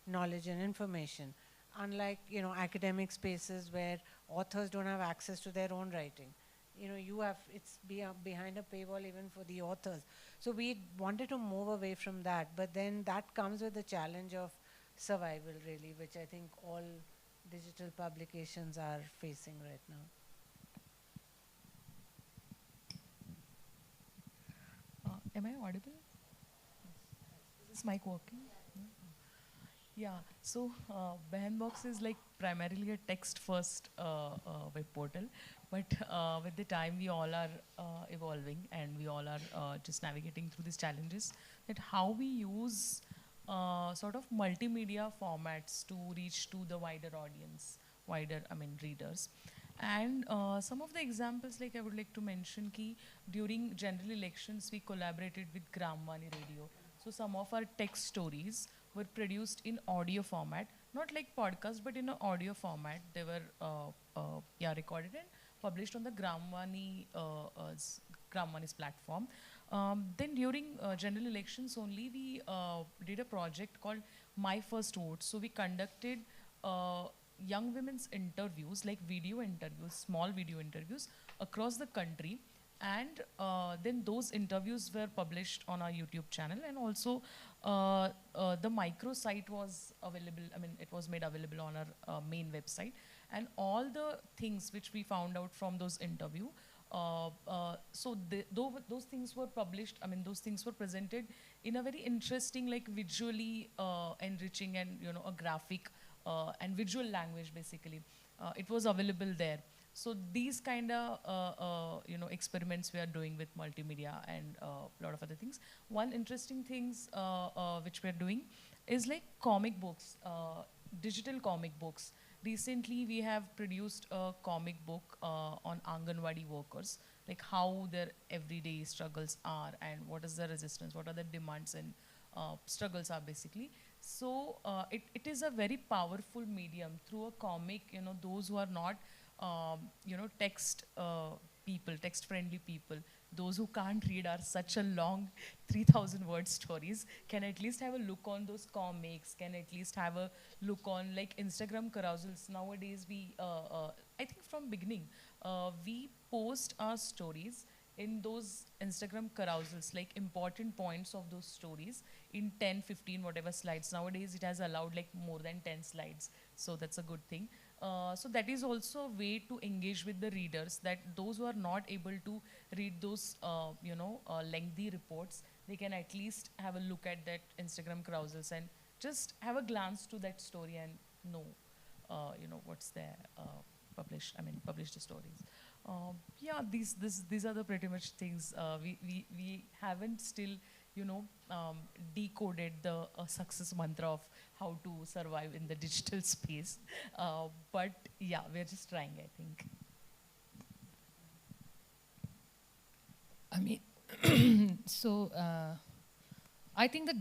[SPEAKER 4] knowledge and information. Unlike, academic spaces where authors don't have access to their own writing. It's behind a paywall even for the authors. So we wanted to move away from that, but then that comes with the challenge of survival, really, which I think all digital publications are facing right now.
[SPEAKER 5] Am I audible? Is this mic working? Yeah, so Behan Box is like primarily a text-first web portal, but with the time we all are evolving and we all are just navigating through these challenges, that how we use sort of multimedia formats to reach to the wider audience, readers. And some of the examples, like I would like to mention, during general elections, we collaborated with Gramvani Radio. So some of our text stories were produced in audio format, not like podcast, but in an audio format. They were recorded and published on the Gramvani's platform. Then during general elections only, we did a project called My First Vote. So we conducted young women's interviews, like video interviews, small video interviews across the country. And then those interviews were published on our YouTube channel, and also the microsite was available. It was made available on our main website, and all the things which we found out from those interview. Those things were published. Those things were presented in a very interesting, like visually enriching, and a graphic and visual language. Basically, it was available there. So these kind of experiments we are doing with multimedia and a lot of other things. One interesting things which we are doing is like comic books, digital comic books. Recently we have produced a comic book on Anganwadi workers, like how their everyday struggles are and what is the resistance, what are the demands and struggles are basically. So it is a very powerful medium. Through a comic, those who are not text-friendly people, those who can't read our such a long 3,000 word stories can at least have a look on those comics, can at least have a look on like Instagram carousels. Nowadays we, I think from beginning, we post our stories in those Instagram carousels, like important points of those stories in 10, 15, whatever slides. Nowadays it has allowed like more than 10 slides. So that's a good thing. So that is also a way to engage with the readers, that those who are not able to read those lengthy reports, they can at least have a look at that Instagram carousels and just have a glance to that story and know what's there, publish the stories. Yeah, these are the pretty much things. We haven't still decoded the success mantra of how to survive in the digital space. But yeah, we're just trying, I think.
[SPEAKER 6] I think that,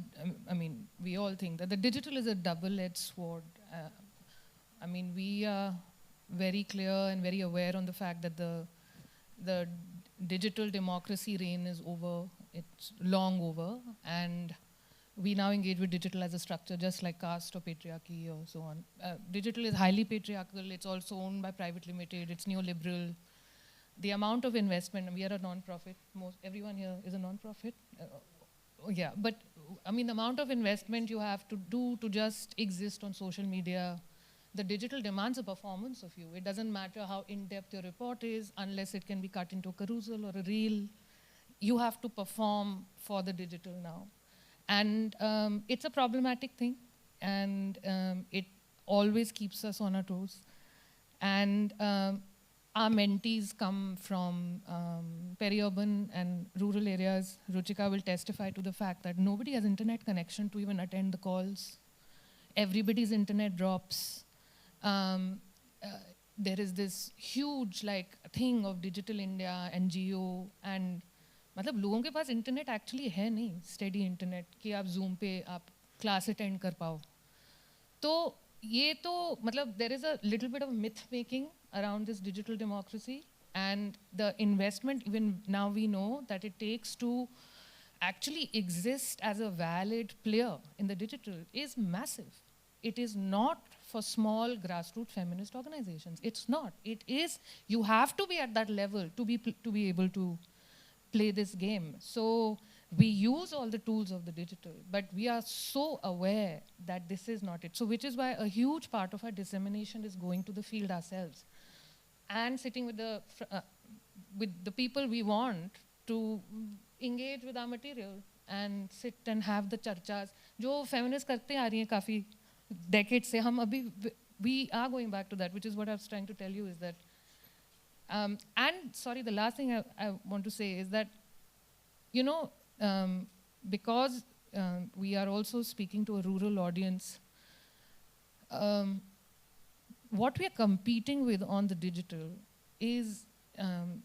[SPEAKER 6] we all think that the digital is a double-edged sword. We are very clear and very aware on the fact that the digital democracy reign is over. It's long over, and we now engage with digital as a structure, just like caste or patriarchy or so on. Digital is highly patriarchal. It's also owned by private limited. It's neoliberal. The amount of investment, we are a non-profit. Everyone here is a non-profit. Yeah, but the amount of investment you have to do to just exist on social media, the digital demands a performance of you. It doesn't matter how in-depth your report is, unless it can be cut into a carousel or a reel. You have to perform for the digital now. And it's a problematic thing, and it always keeps us on our toes. And our mentees come from peri-urban and rural areas. Ruchika will testify to the fact that nobody has internet connection to even attend the calls. Everybody's internet drops. There is this huge thing of digital India, NGO, and मतलब लोगों के पास internet actually है नहीं, steady internet कि आप zoom पे आप class attend कर पाओ. तो ये तो मतलब there is a little bit of myth making around this digital democracy, and the investment, even now we know that it takes to actually exist as a valid player in the digital is massive. It is not for small grassroots feminist organizations. It's not. It is, you have to be at that level to be able to play this game. So we use all the tools of the digital, but we are so aware that this is not it. So which is why a huge part of our dissemination is going to the field ourselves and sitting with the people we want to engage with our material and sit and have the charchas. जो feminists करते आ रही हैं काफी decades से, हम अभी we are going back to that, which is what I was trying to tell you is that. And sorry, the last thing I want to say is that, you know, because we are also speaking to a rural audience, what we are competing with on the digital is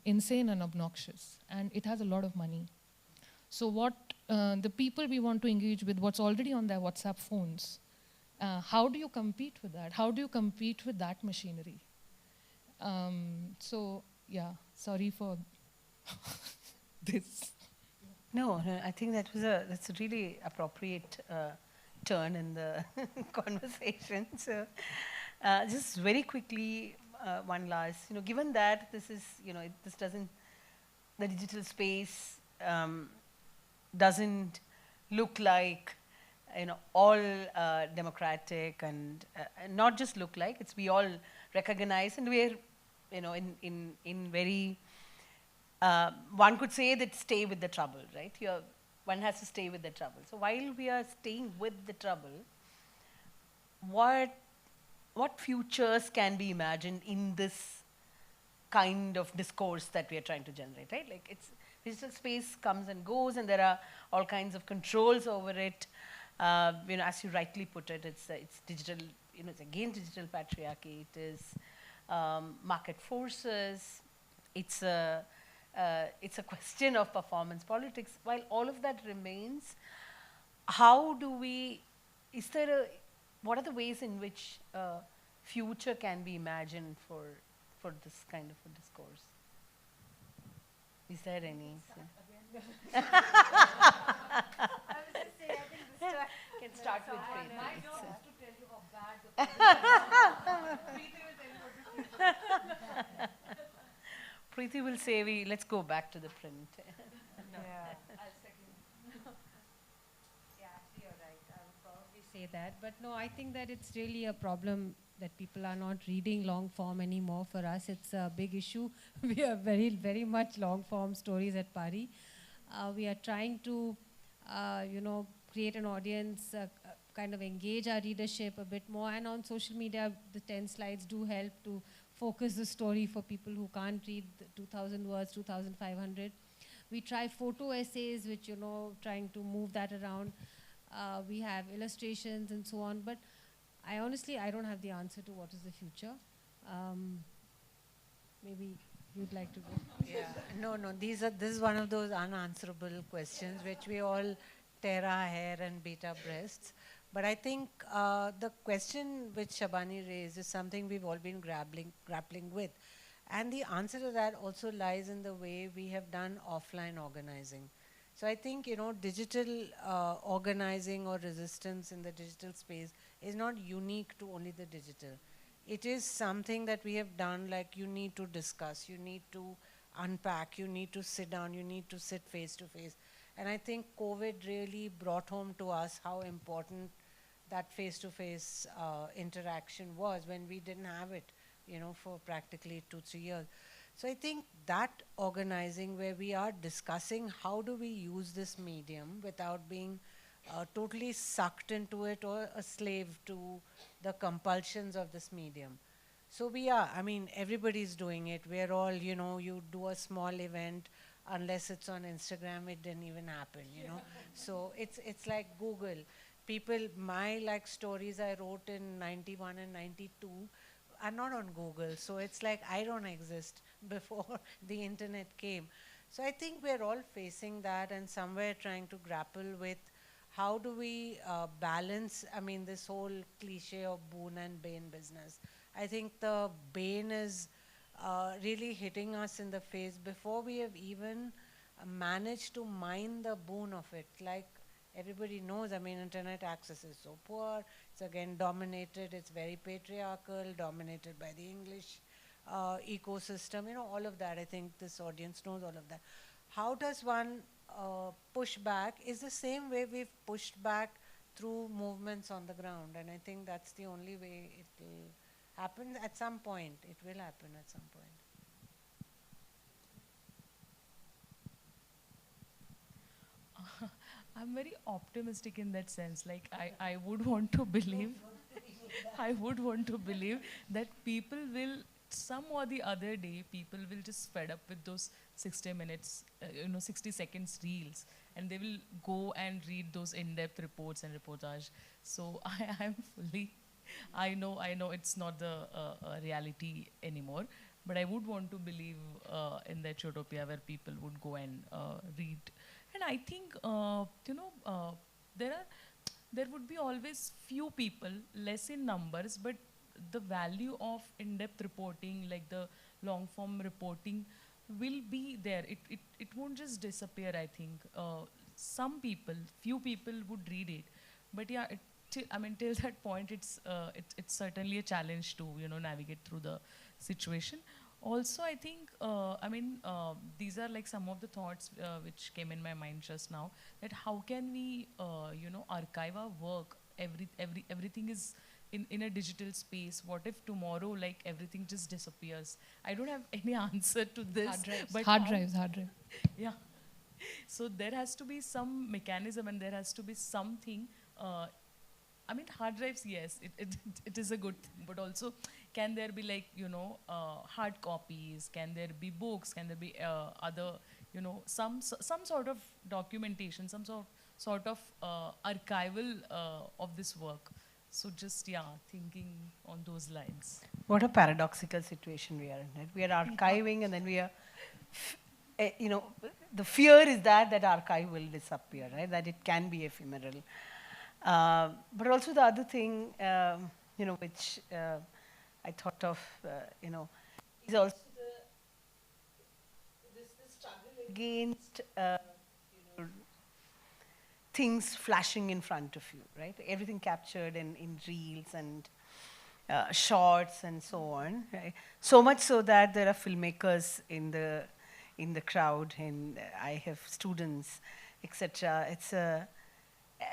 [SPEAKER 6] insane and obnoxious, and it has a lot of money. So what the people we want to engage with, what's already on their WhatsApp phones, how do you compete with that? How do you compete with that machinery? So yeah, sorry for this.
[SPEAKER 7] No, I think that's a really appropriate turn in the conversation. So just very quickly, one last, given that this is, this doesn't, the digital space doesn't look like, all democratic and not just look like, it's we all recognize, and we're, in very, one could say that stay with the trouble, right? One has to stay with the trouble. So while we are staying with the trouble, what futures can be imagined in this kind of discourse that we are trying to generate, right? Like it's digital space comes and goes, and there are all kinds of controls over it. As you rightly put it, it's digital. It's again digital patriarchy. It is market forces. It's a question of performance politics. While all of that remains, what are the ways in which future can be imagined for this kind of a discourse? Is there any? I was just saying, I think this can start with Priti. My job is to tell you how bad the Priti will tell you what to do. Priti will say, let's go back to the print.
[SPEAKER 3] Yeah, I'll second. Yeah, actually you're right. I would probably say that. But no, I think that it's really a problem that people are not reading long form anymore. For us, it's a big issue. We are very, very much long form stories at PARI. We are trying to, create an audience, kind of engage our readership a bit more. And on social media, the 10 slides do help to focus the story for people who can't read 2,000 words, 2,500. We try photo essays, which, trying to move that around. We have illustrations and so on. But I don't have the answer to what is the future. Maybe you'd like to go.
[SPEAKER 4] Yeah, no, this is one of those unanswerable questions which we all tear our hair and beat our breasts. But I think the question which Shabani raised is something we've all been grappling with. And the answer to that also lies in the way we have done offline organizing. So I think, digital organizing or resistance in the digital space is not unique to only the digital. It is something that we have done, like you need to discuss, you need to unpack, you need to sit down, you need to sit face to face. And I think COVID really brought home to us how important that face-to-face interaction was when we didn't have it, for practically 2-3 years. So I think that organizing where we are discussing how do we use this medium without being totally sucked into it or a slave to the compulsions of this medium. So we are, I mean, everybody's doing it. We're all, you know, you do a small event, unless it's on Instagram, it didn't even happen, you know. So it's like Google. People, my like stories I wrote in 91 and 92 are not on Google. So it's like I don't exist before the internet came. So I think we're all facing that and somewhere trying to grapple with how do we balance, I mean, this whole cliche of boon and bane business. I think the bane is really hitting us in the face before we have even managed to mine the boon of it. Like everybody knows, I mean, internet access is so poor. It's again dominated, it's very patriarchal, dominated by the English ecosystem, you know, all of that. I think this audience knows all of that. How does one push back is the same way we've pushed back through movements on the ground. And I think that's the only way it will happen at some point. It will happen at some point.
[SPEAKER 5] I'm very optimistic in that sense. Like I would want to believe, I would want to believe that people will, some or the other day, people will just fed up with those 60 minutes, 60 seconds reels, and they will go and read those in-depth reports and reportage. So I am fully, I know it's not the reality anymore, but I would want to believe in that utopia where people would go and read. And I think, there would be always few people, less in numbers, but the value of in-depth reporting, like the long-form reporting, will be there. It won't just disappear, I think. Some people, few people would read it. But yeah, till that point, it's certainly a challenge to, navigate through the situation. Also, I think, these are like some of the thoughts which came in my mind just now, that how can we, archive our work? Everything is in a digital space. What if tomorrow, like, everything just disappears? I don't have any answer to this.
[SPEAKER 6] Hard drives.
[SPEAKER 5] Yeah. So there has to be some mechanism and there has to be something. Hard drives, yes, it is a good thing, but also can there be like, hard copies? Can there be books? Can there be other, some sort of documentation, some sort of archival of this work? So just, thinking on those lines.
[SPEAKER 7] What a paradoxical situation we are in, right? We are archiving and then we are, the fear is that archive will disappear, right? That it can be ephemeral. But also the other thing, which I thought of, is also this struggle against, things flashing in front of you, right? Everything captured in reels and shorts and so on, right? So much so that there are filmmakers in the crowd, and I have students, etc.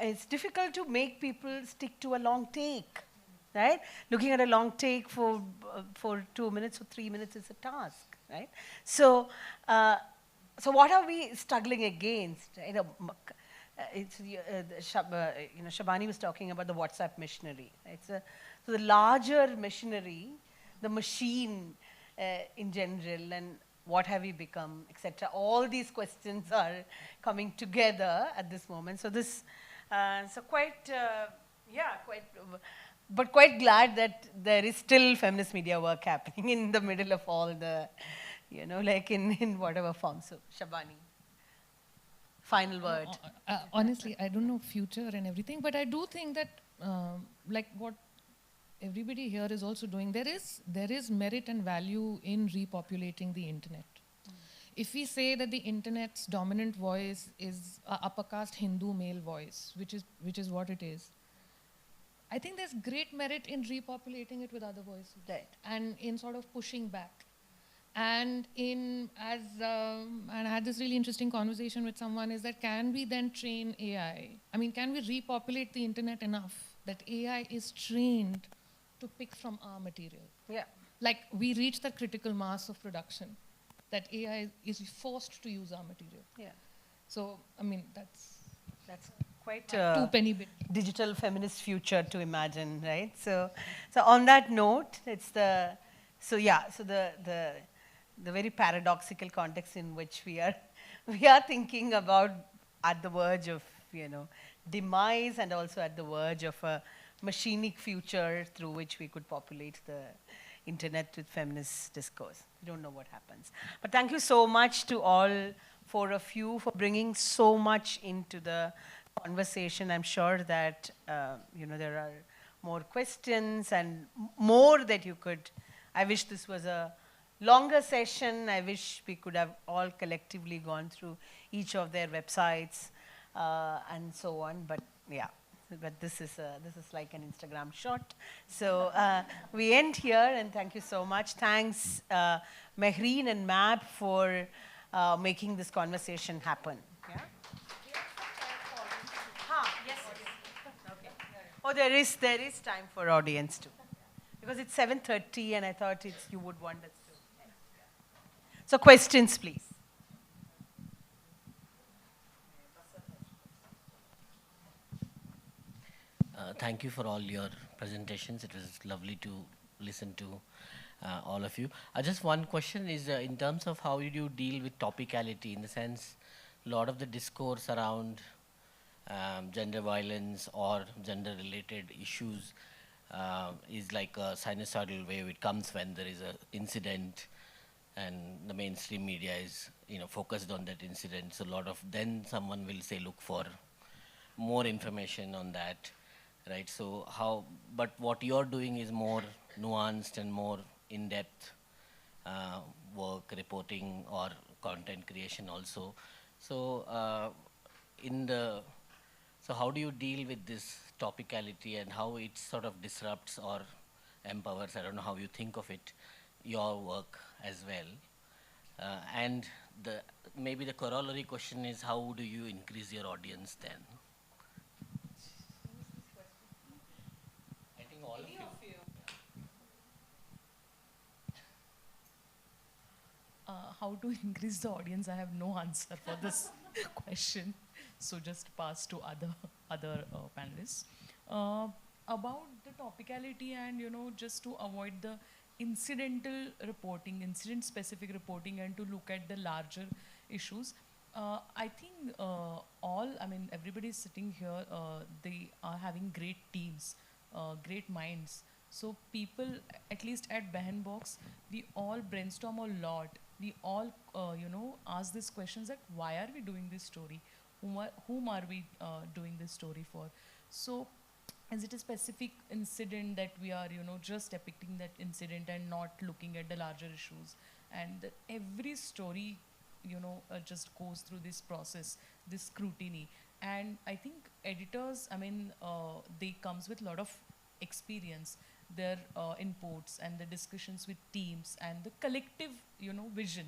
[SPEAKER 7] It's difficult to make people stick to a long take, right? Looking at a long take for 2 minutes or 3 minutes is a task, right? So what are we struggling against? Shabani was talking about the WhatsApp machinery, right? So the larger machinery, the machine in general, and what have we become, etc. All these questions are coming together at this moment. So this, quite glad that there is still feminist media work happening in the middle of all the, like in whatever form. So Shabani, final word.
[SPEAKER 6] Honestly, I don't know future and everything, but I do think that, like what everybody here is also doing, there is merit and value in repopulating the internet. If we say that the internet's dominant voice is a upper caste Hindu male voice, which is what it is, I think there's great merit in repopulating it with other voices,
[SPEAKER 7] right?
[SPEAKER 6] And in sort of pushing back. And and I had this really interesting conversation with someone, is that can we then train AI? I mean, can we repopulate the internet enough that AI is trained to pick from our material?
[SPEAKER 7] Yeah.
[SPEAKER 6] Like we reach the critical mass of production that AI is forced to use our material.
[SPEAKER 7] Yeah.
[SPEAKER 6] So, I mean, that's
[SPEAKER 7] quite
[SPEAKER 6] Two penny bit.
[SPEAKER 7] digital feminist future to imagine, right? So on that note, it's the very paradoxical context in which we are thinking about at the verge of demise, and also at the verge of a machinic future through which we could populate the internet with feminist discourse. We don't know what happens. But thank you so much to all four of you for bringing so much into the conversation. I'm sure that there are more questions and more that you could. I wish this was a longer session. I wish we could have all collectively gone through each of their websites and so on. But yeah, but this is like an Instagram shot. So we end here, and thank you so much. Thanks, Mehreen and Mab, for making this conversation happen. Yeah. Yes. Okay. Oh, there is time for audience too, because it's 7:30, and I thought you would want us to. So questions, please.
[SPEAKER 8] Thank you for all your presentations. It was lovely to listen to all of you. Just one question is in terms of how you deal with topicality, in the sense a lot of the discourse around gender violence or gender-related issues is like a sinusoidal wave. It comes when there is an incident, and the mainstream media is focused on that incident. So a lot of, then someone will say, look for more information on that. Right, so but what you're doing is more nuanced and more in-depth work, reporting or content creation also. So so how do you deal with this topicality, and how it sort of disrupts or empowers, I don't know how you think of it, your work as well? And maybe the corollary question is, how do you increase your audience then? All of you.
[SPEAKER 5] How to increase the audience? I have no answer for this question, so just pass to other panelists. About the topicality, and just to avoid the incidental reporting, incident-specific reporting, and to look at the larger issues. I think everybody sitting here, they are having great teams. Great minds. So people, at least at Behan Box, we all brainstorm a lot. We all, ask these questions that why are we doing this story? Whom are we doing this story for? So is it a specific incident that we are, just depicting that incident and not looking at the larger issues? And every story, just goes through this process, this scrutiny. And I think editors, they comes with a lot of experience, their inputs and the discussions with teams and the collective, vision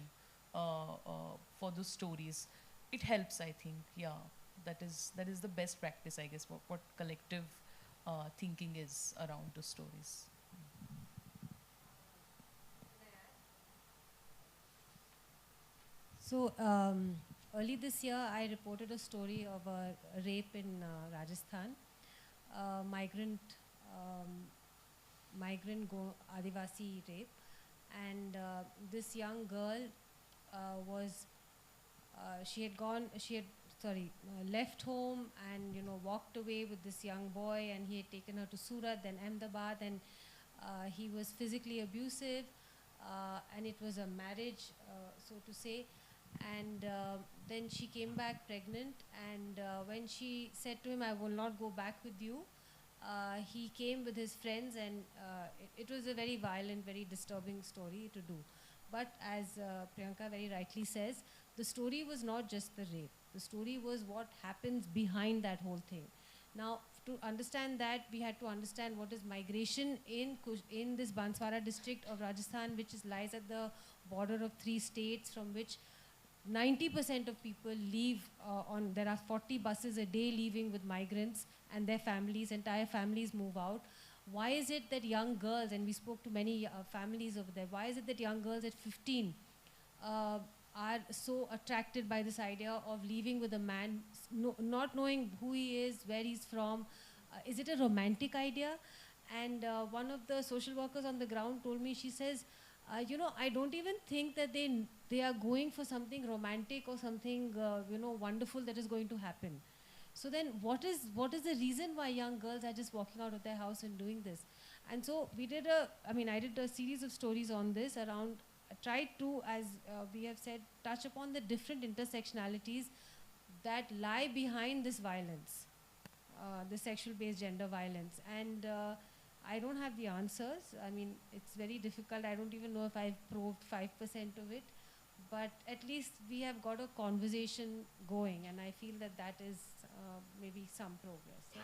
[SPEAKER 5] for the stories. It helps, I think. Yeah, that is the best practice, I guess, what collective thinking is around the stories.
[SPEAKER 3] So early this year, I reported a story of a rape in Rajasthan, migrant Adivasi rape, and this young girl left home and walked away with this young boy, and he had taken her to Surat, then Ahmedabad, and he was physically abusive, and it was a marriage, so to say. And then she came back pregnant, and when she said to him, "I will not go back with you," he came with his friends, and it was a very violent, very disturbing story to do. But as Priyanka very rightly says, the story was not just the rape. The story was what happens behind that whole thing. Now, to understand that, we had to understand what is migration in this Banswara district of Rajasthan, which lies at the border of 3 states, from which 90% of people leave there are 40 buses a day leaving with migrants and their families, entire families move out. Why is it that young girls, and we spoke to many families over there, why is it that young girls at 15 are so attracted by this idea of leaving with a man, not knowing who he is, where he's from. Is it a romantic idea? And one of the social workers on the ground told me, she says, you know, I don't even think that they are going for something romantic or something, you know, wonderful that is going to happen. So then what is the reason why young girls are just walking out of their house and doing this? And so we did I did a series of stories on this around, tried to, as we have said, touch upon the different intersectionalities that lie behind this violence, the sexual-based gender violence. And I don't have the answers. I mean, it's very difficult. I don't even know if I've probed 5% of it. But at least we have got a conversation going, and I feel that that is maybe some progress. Yeah.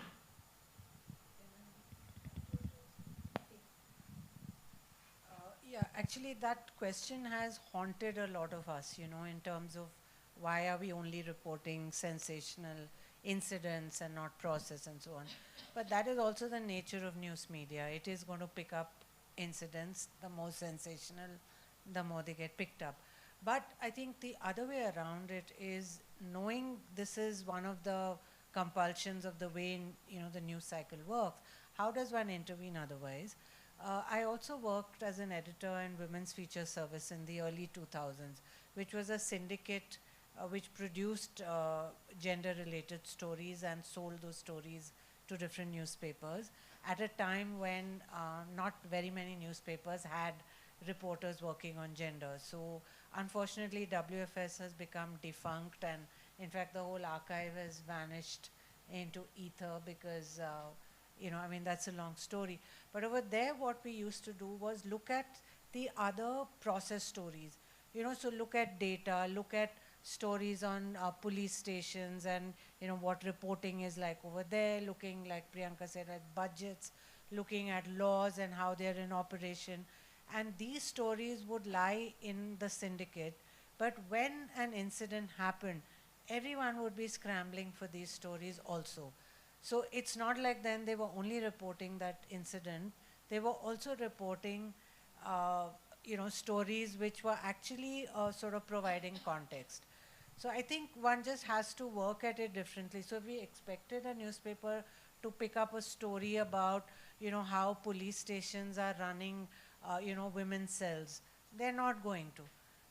[SPEAKER 4] Yeah, actually that question has haunted a lot of us, you know, in terms of why are we only reporting sensational incidents and not process and so on. But that is also the nature of news media. It is going to pick up incidents. The more sensational, the more they get picked up. But I think the other way around it is knowing this is one of the compulsions of the way, you know, the news cycle works. How does one intervene otherwise? I also worked as an editor in Women's Feature Service in the early 2000s, which was a syndicate which produced gender-related stories and sold those stories to different newspapers at a time when not very many newspapers had reporters working on gender. So unfortunately, WFS has become defunct, and in fact, the whole archive has vanished into ether because you know, I mean, that's a long story. But over there, what we used to do was look at the other process stories. You know, so look at data, look at stories on police stations and, you know, what reporting is like over there, looking, like Priyanka said, at budgets, looking at laws and how they're in operation. And these stories would lie in the syndicate. But when an incident happened, everyone would be scrambling for these stories also. So it's not like then they were only reporting that incident. They were also reporting, you know, stories which were actually sort of providing context. So I think one just has to work at it differently. So if we expected a newspaper to pick up a story about, you know, how police stations are running, you know, women's cells, they're not going to.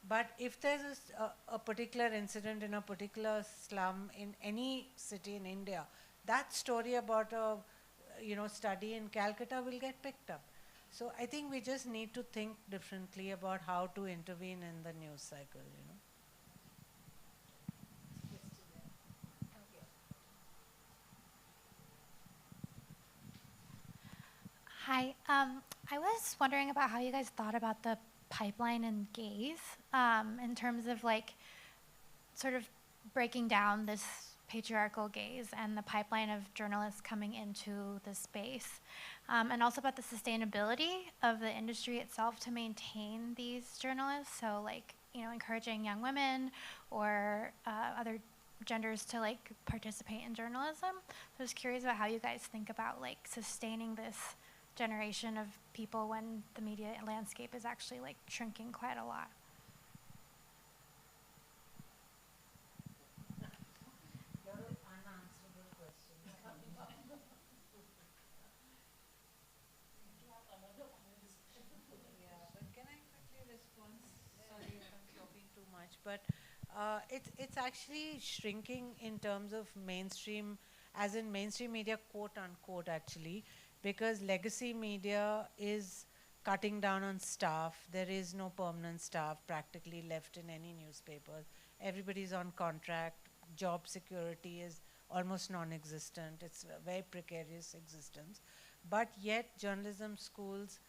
[SPEAKER 4] But if there's a particular incident in a particular slum in any city in India, that story about a, you know, study in Calcutta will get picked up. So I think we just need to think differently about how to intervene in the news cycle, you know.
[SPEAKER 9] Hi. I was wondering about how you guys thought about the pipeline and gaze in terms of like sort of breaking down this patriarchal gaze and the pipeline of journalists coming into the space, and also about the sustainability of the industry itself to maintain these journalists. So like, you know, encouraging young women or other genders to like participate in journalism. So I was curious about how you guys think about like sustaining this generation of people when the media landscape is actually like shrinking quite a lot.
[SPEAKER 4] But it's actually shrinking in terms of mainstream, as in mainstream media, quote unquote, actually, because legacy media is cutting down on staff. There is no permanent staff practically left in any newspapers. Everybody's on contract. Job security is almost non-existent. It's a very precarious existence. But yet journalism schools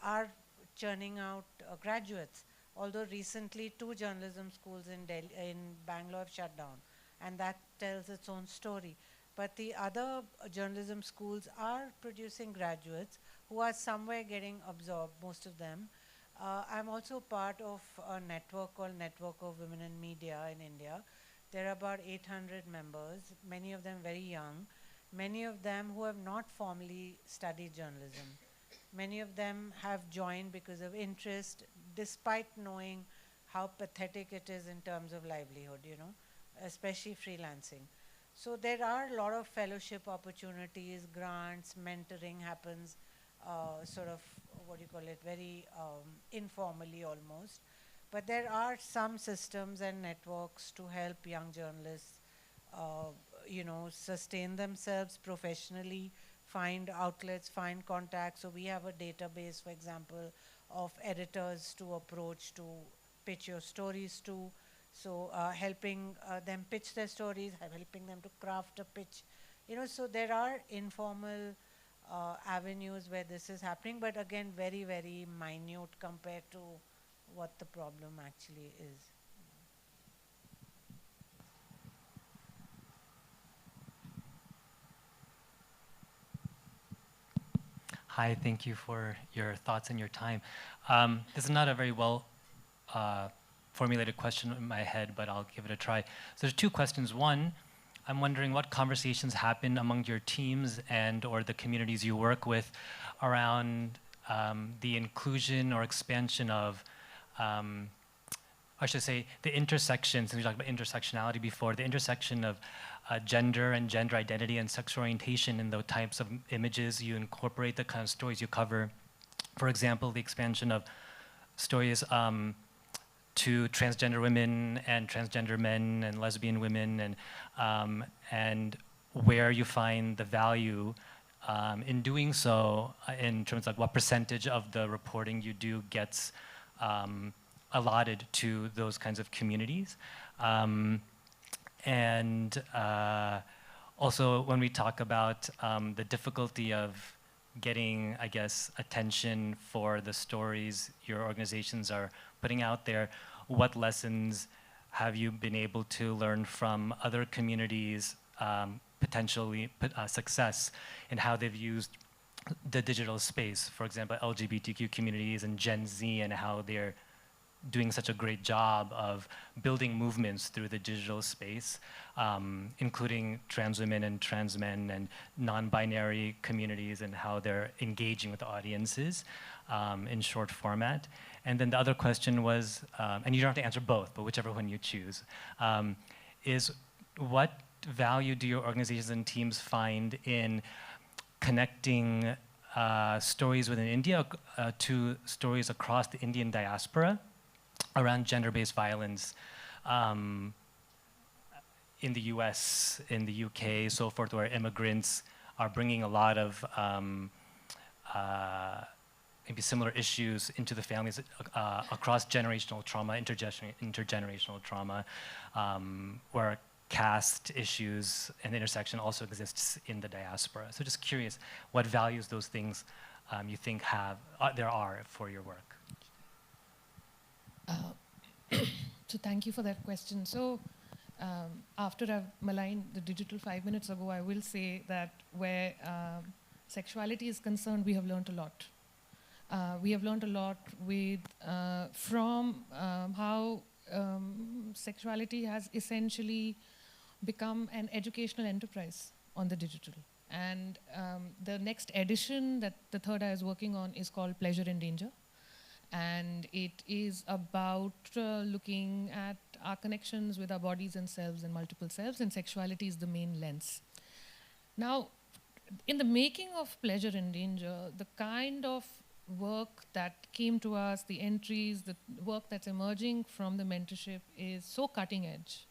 [SPEAKER 4] are churning out graduates. Although recently 2 journalism schools in Bangalore have shut down, and that tells its own story. But the other journalism schools are producing graduates who are somewhere getting absorbed, most of them. I'm also part of a network called Network of Women in Media in India. There are about 800 members, many of them very young, many of them who have not formally studied journalism. Many of them have joined because of interest, despite knowing how pathetic it is in terms of livelihood, you know, especially freelancing. So there are a lot of fellowship opportunities, grants, mentoring happens, sort of, what do you call it, very informally almost. But there are some systems and networks to help young journalists, you know, sustain themselves professionally, find outlets, find contacts. So we have a database, for example, of editors to approach to pitch your stories to. So helping them pitch their stories, helping them to craft a pitch. You know, so there are informal avenues where this is happening, but again, very, very minute compared to what the problem actually is.
[SPEAKER 10] Hi, thank you for your thoughts and your time. This is not a very well formulated question in my head, but I'll give it a try. So there's two questions. One, I'm wondering what conversations happen among your teams and or the communities you work with around the inclusion or expansion of, I should say, the intersection, since we talked about intersectionality before, the intersection of gender and gender identity and sexual orientation in the types of images you incorporate, the kind of stories you cover. For example, the expansion of stories to transgender women and transgender men and lesbian women, and where you find the value in doing so in terms of what percentage of the reporting you do gets allotted to those kinds of communities. Also when we talk about the difficulty of getting, I guess, attention for the stories your organizations are putting out there, what lessons have you been able to learn from other communities, potentially success, in how they've used the digital space, for example, LGBTQ communities and Gen Z, and how they're doing such a great job of building movements through the digital space, including trans women and trans men and non-binary communities, and how they're engaging with audiences in short format. And then the other question was, and you don't have to answer both, but whichever one you choose, is what value do your organizations and teams find in connecting stories within India to stories across the Indian diaspora around gender-based violence in the US, in the UK, so forth, where immigrants are bringing a lot of maybe similar issues into the families across generational trauma, intergenerational trauma, where caste issues and intersection also exists in the diaspora. So just curious what values those things you think there are for your work.
[SPEAKER 6] So thank you for that question. So after I've maligned the digital 5 minutes ago, I will say that where sexuality is concerned, we have learned a lot. We have learned a lot from how sexuality has essentially become an educational enterprise on the digital. And the next edition that the Third Eye is working on is called Pleasure in Danger. And it is about looking at our connections with our bodies and selves and multiple selves, and sexuality is the main lens. Now, in the making of Pleasure in Danger, the kind of work that came to us, the entries, the work that's emerging from the mentorship is so cutting edge.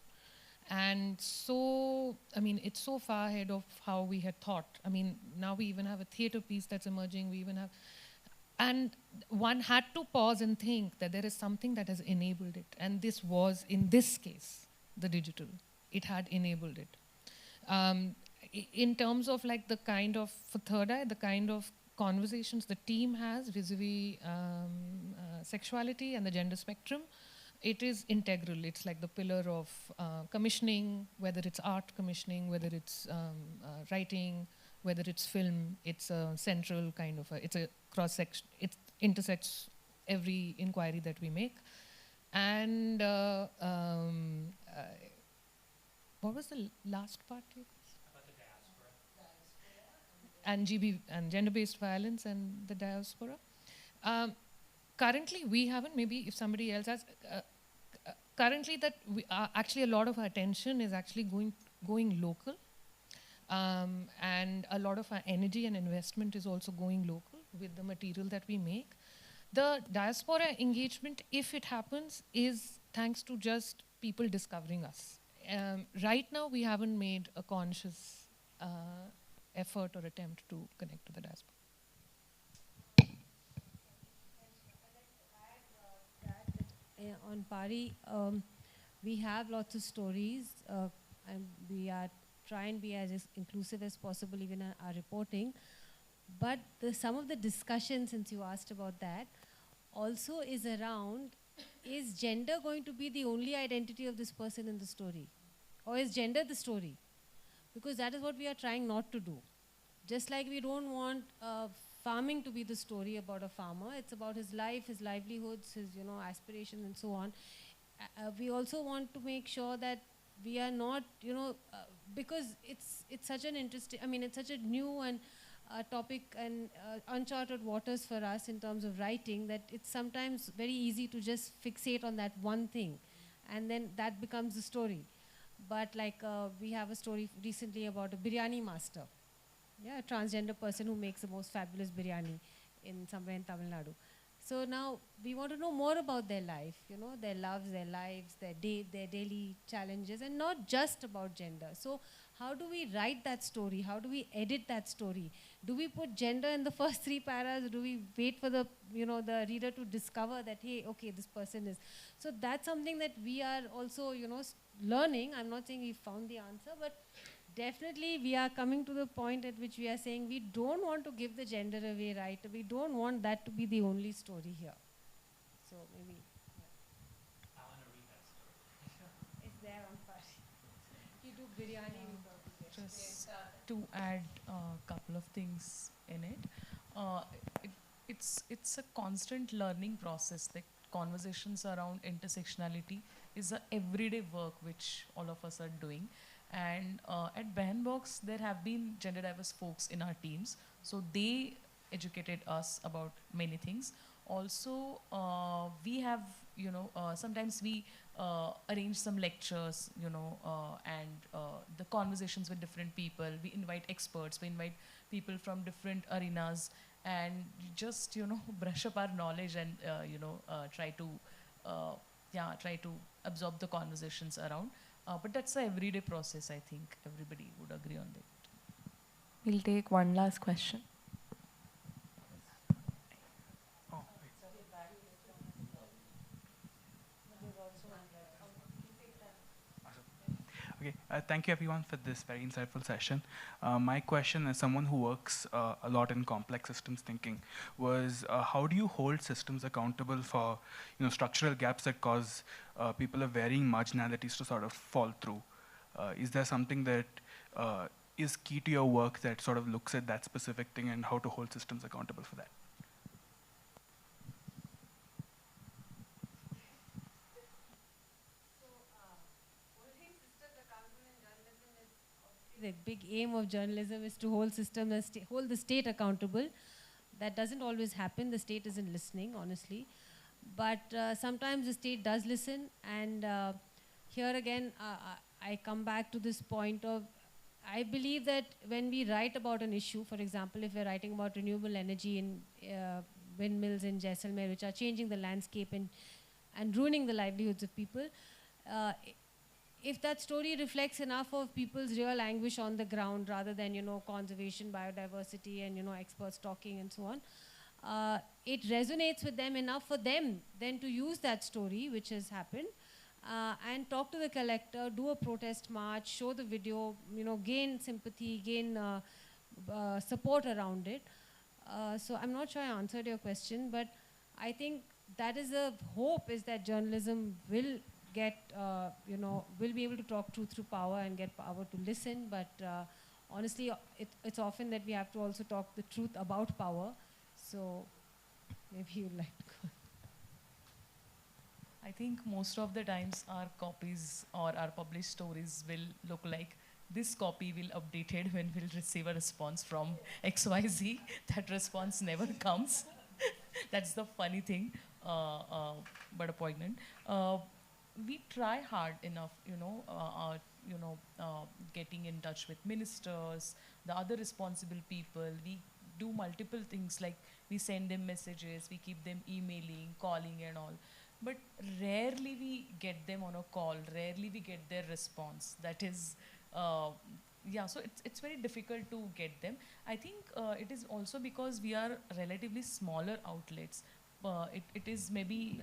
[SPEAKER 6] And so, I mean, it's so far ahead of how we had thought. I mean, now we even have a theater piece that's emerging, we even have, and one had to pause and think that there is something that has enabled it. And this was, in this case, the digital. It had enabled it. In terms of like the kind of, for Third Eye, the kind of conversations the team has vis-a-vis sexuality and the gender spectrum, it is integral. It's like the pillar of commissioning, whether it's art commissioning, whether it's writing, whether it's film. It's a central kind of, it's a cross-section, it intersects every inquiry that we make. And what was the last part? About the diaspora. And GB, and gender-based violence and the diaspora. Currently, we haven't, maybe if somebody else has, currently that actually a lot of our attention is actually going local. And a lot of our energy and investment is also going local with the material that we make. The diaspora engagement, if it happens, is thanks to just people discovering us. Right now, we haven't made a conscious effort or attempt to connect to the diaspora.
[SPEAKER 3] On PARI, we have lots of stories, and we are try and be as inclusive as possible even in our reporting. But some of the discussion, since you asked about that, also is around, is gender going to be the only identity of this person in the story? Or is gender the story? Because that is what we are trying not to do. Just like we don't want farming to be the story about a farmer, it's about his life, his livelihoods, his aspirations and so on. We also want to make sure that we are not, because it's such an interesting, it's such a new and topic and uncharted waters for us in terms of writing, that it's sometimes very easy to just fixate on that one thing, and then that becomes the story. But like we have a story recently about a biryani master, a transgender person who makes the most fabulous biryani somewhere in Tamil Nadu. So now we want to know more about their life, their loves, their lives, their daily challenges, and not just about gender. So how do we write that story? How do we edit that story? Do we put gender in the first 3 paras? Or do we wait for the the reader to discover that, hey, okay, this person is? So that's something that we are also learning. I'm not saying we found the answer, but definitely we are coming to the point at which we are saying we don't want to give the gender away, right? We don't want that to be the only story here. So maybe I want to read that story. It's there on PARI. You do biryani.
[SPEAKER 5] Just to add a couple of things in it, it's a constant learning process. Like conversations around intersectionality is a everyday work which all of us are doing. And at Behan Box, there have been gender diverse folks in our teams. So they educated us about many things. Also, we have, sometimes we arrange some lectures, and the conversations with different people. We invite experts, we invite people from different arenas, and just, brush up our knowledge and, try to absorb the conversations around. But that's an everyday process, I think everybody would agree on that.
[SPEAKER 1] We'll take one last question.
[SPEAKER 11] Okay, thank you everyone for this very insightful session. My question, as someone who works a lot in complex systems thinking, was how do you hold systems accountable for structural gaps that cause people of varying marginalities to sort of fall through? Is there something that is key to your work that sort of looks at that specific thing and how to hold systems accountable for that?
[SPEAKER 3] The big aim of journalism is to hold hold the state accountable. That doesn't always happen. The state isn't listening, honestly. But sometimes the state does listen. And here again, I come back to this point of, I believe that when we write about an issue, for example, if we're writing about renewable energy in windmills in Jaisalmer, which are changing the landscape and ruining the livelihoods of people, if that story reflects enough of people's real anguish on the ground rather than, conservation, biodiversity, and, experts talking and so on, it resonates with them enough for them then to use that story, which has happened, and talk to the collector, do a protest march, show the video, gain sympathy, gain support around it. So I'm not sure I answered your question, but I think that is a hope, is that journalism will get, will be able to talk truth through power and get power to listen. But honestly, it's often that we have to also talk the truth about power. So maybe you'd like to go.
[SPEAKER 5] I think most of the times our copies or our published stories will look like this copy will updated when we'll receive a response from XYZ. That response never comes. That's the funny thing, but a poignant. we try hard enough, getting in touch with ministers, the other responsible people. We do multiple things, like we send them messages, we keep them emailing, calling and all. But rarely we get them on a call, rarely we get their response. That is, yeah, so it's very difficult to get them. I think it is also because we are relatively smaller outlets. It is maybe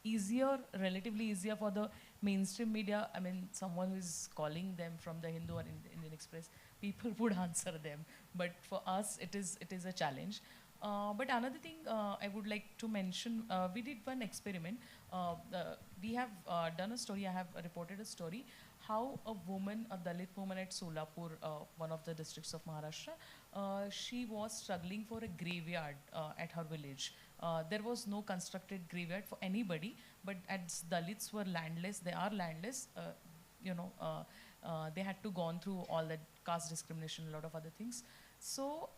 [SPEAKER 5] easier, relatively easier for the mainstream media. I mean, someone who is calling them from the Hindu or Indian Express, people would answer them. But for us, it is a challenge. But another thing I would like to mention, we did one experiment. We have done a story, I have reported a story, how a woman, a Dalit woman at Solapur, one of the districts of Maharashtra, she was struggling for a graveyard at her village. There was no constructed graveyard for anybody, but as Dalits were landless, they are landless, they had to gone through all that caste discrimination, a lot of other things. So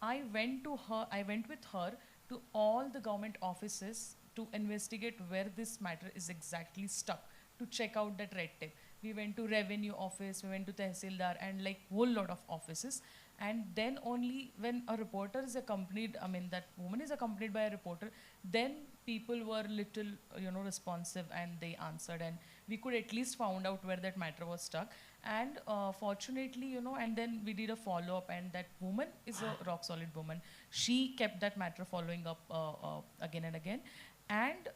[SPEAKER 5] I went with her to all the government offices to investigate where this matter is exactly stuck, to check out that red tape. We went to revenue office, we went to Tehsildar, and like whole lot of offices. And then only when a reporter is accompanied, I mean that woman is accompanied by a reporter, then people were little, responsive, and they answered, and we could at least found out where that matter was stuck. And fortunately, and then we did a follow-up, and that woman is a rock-solid woman. She kept that matter following up again and again. And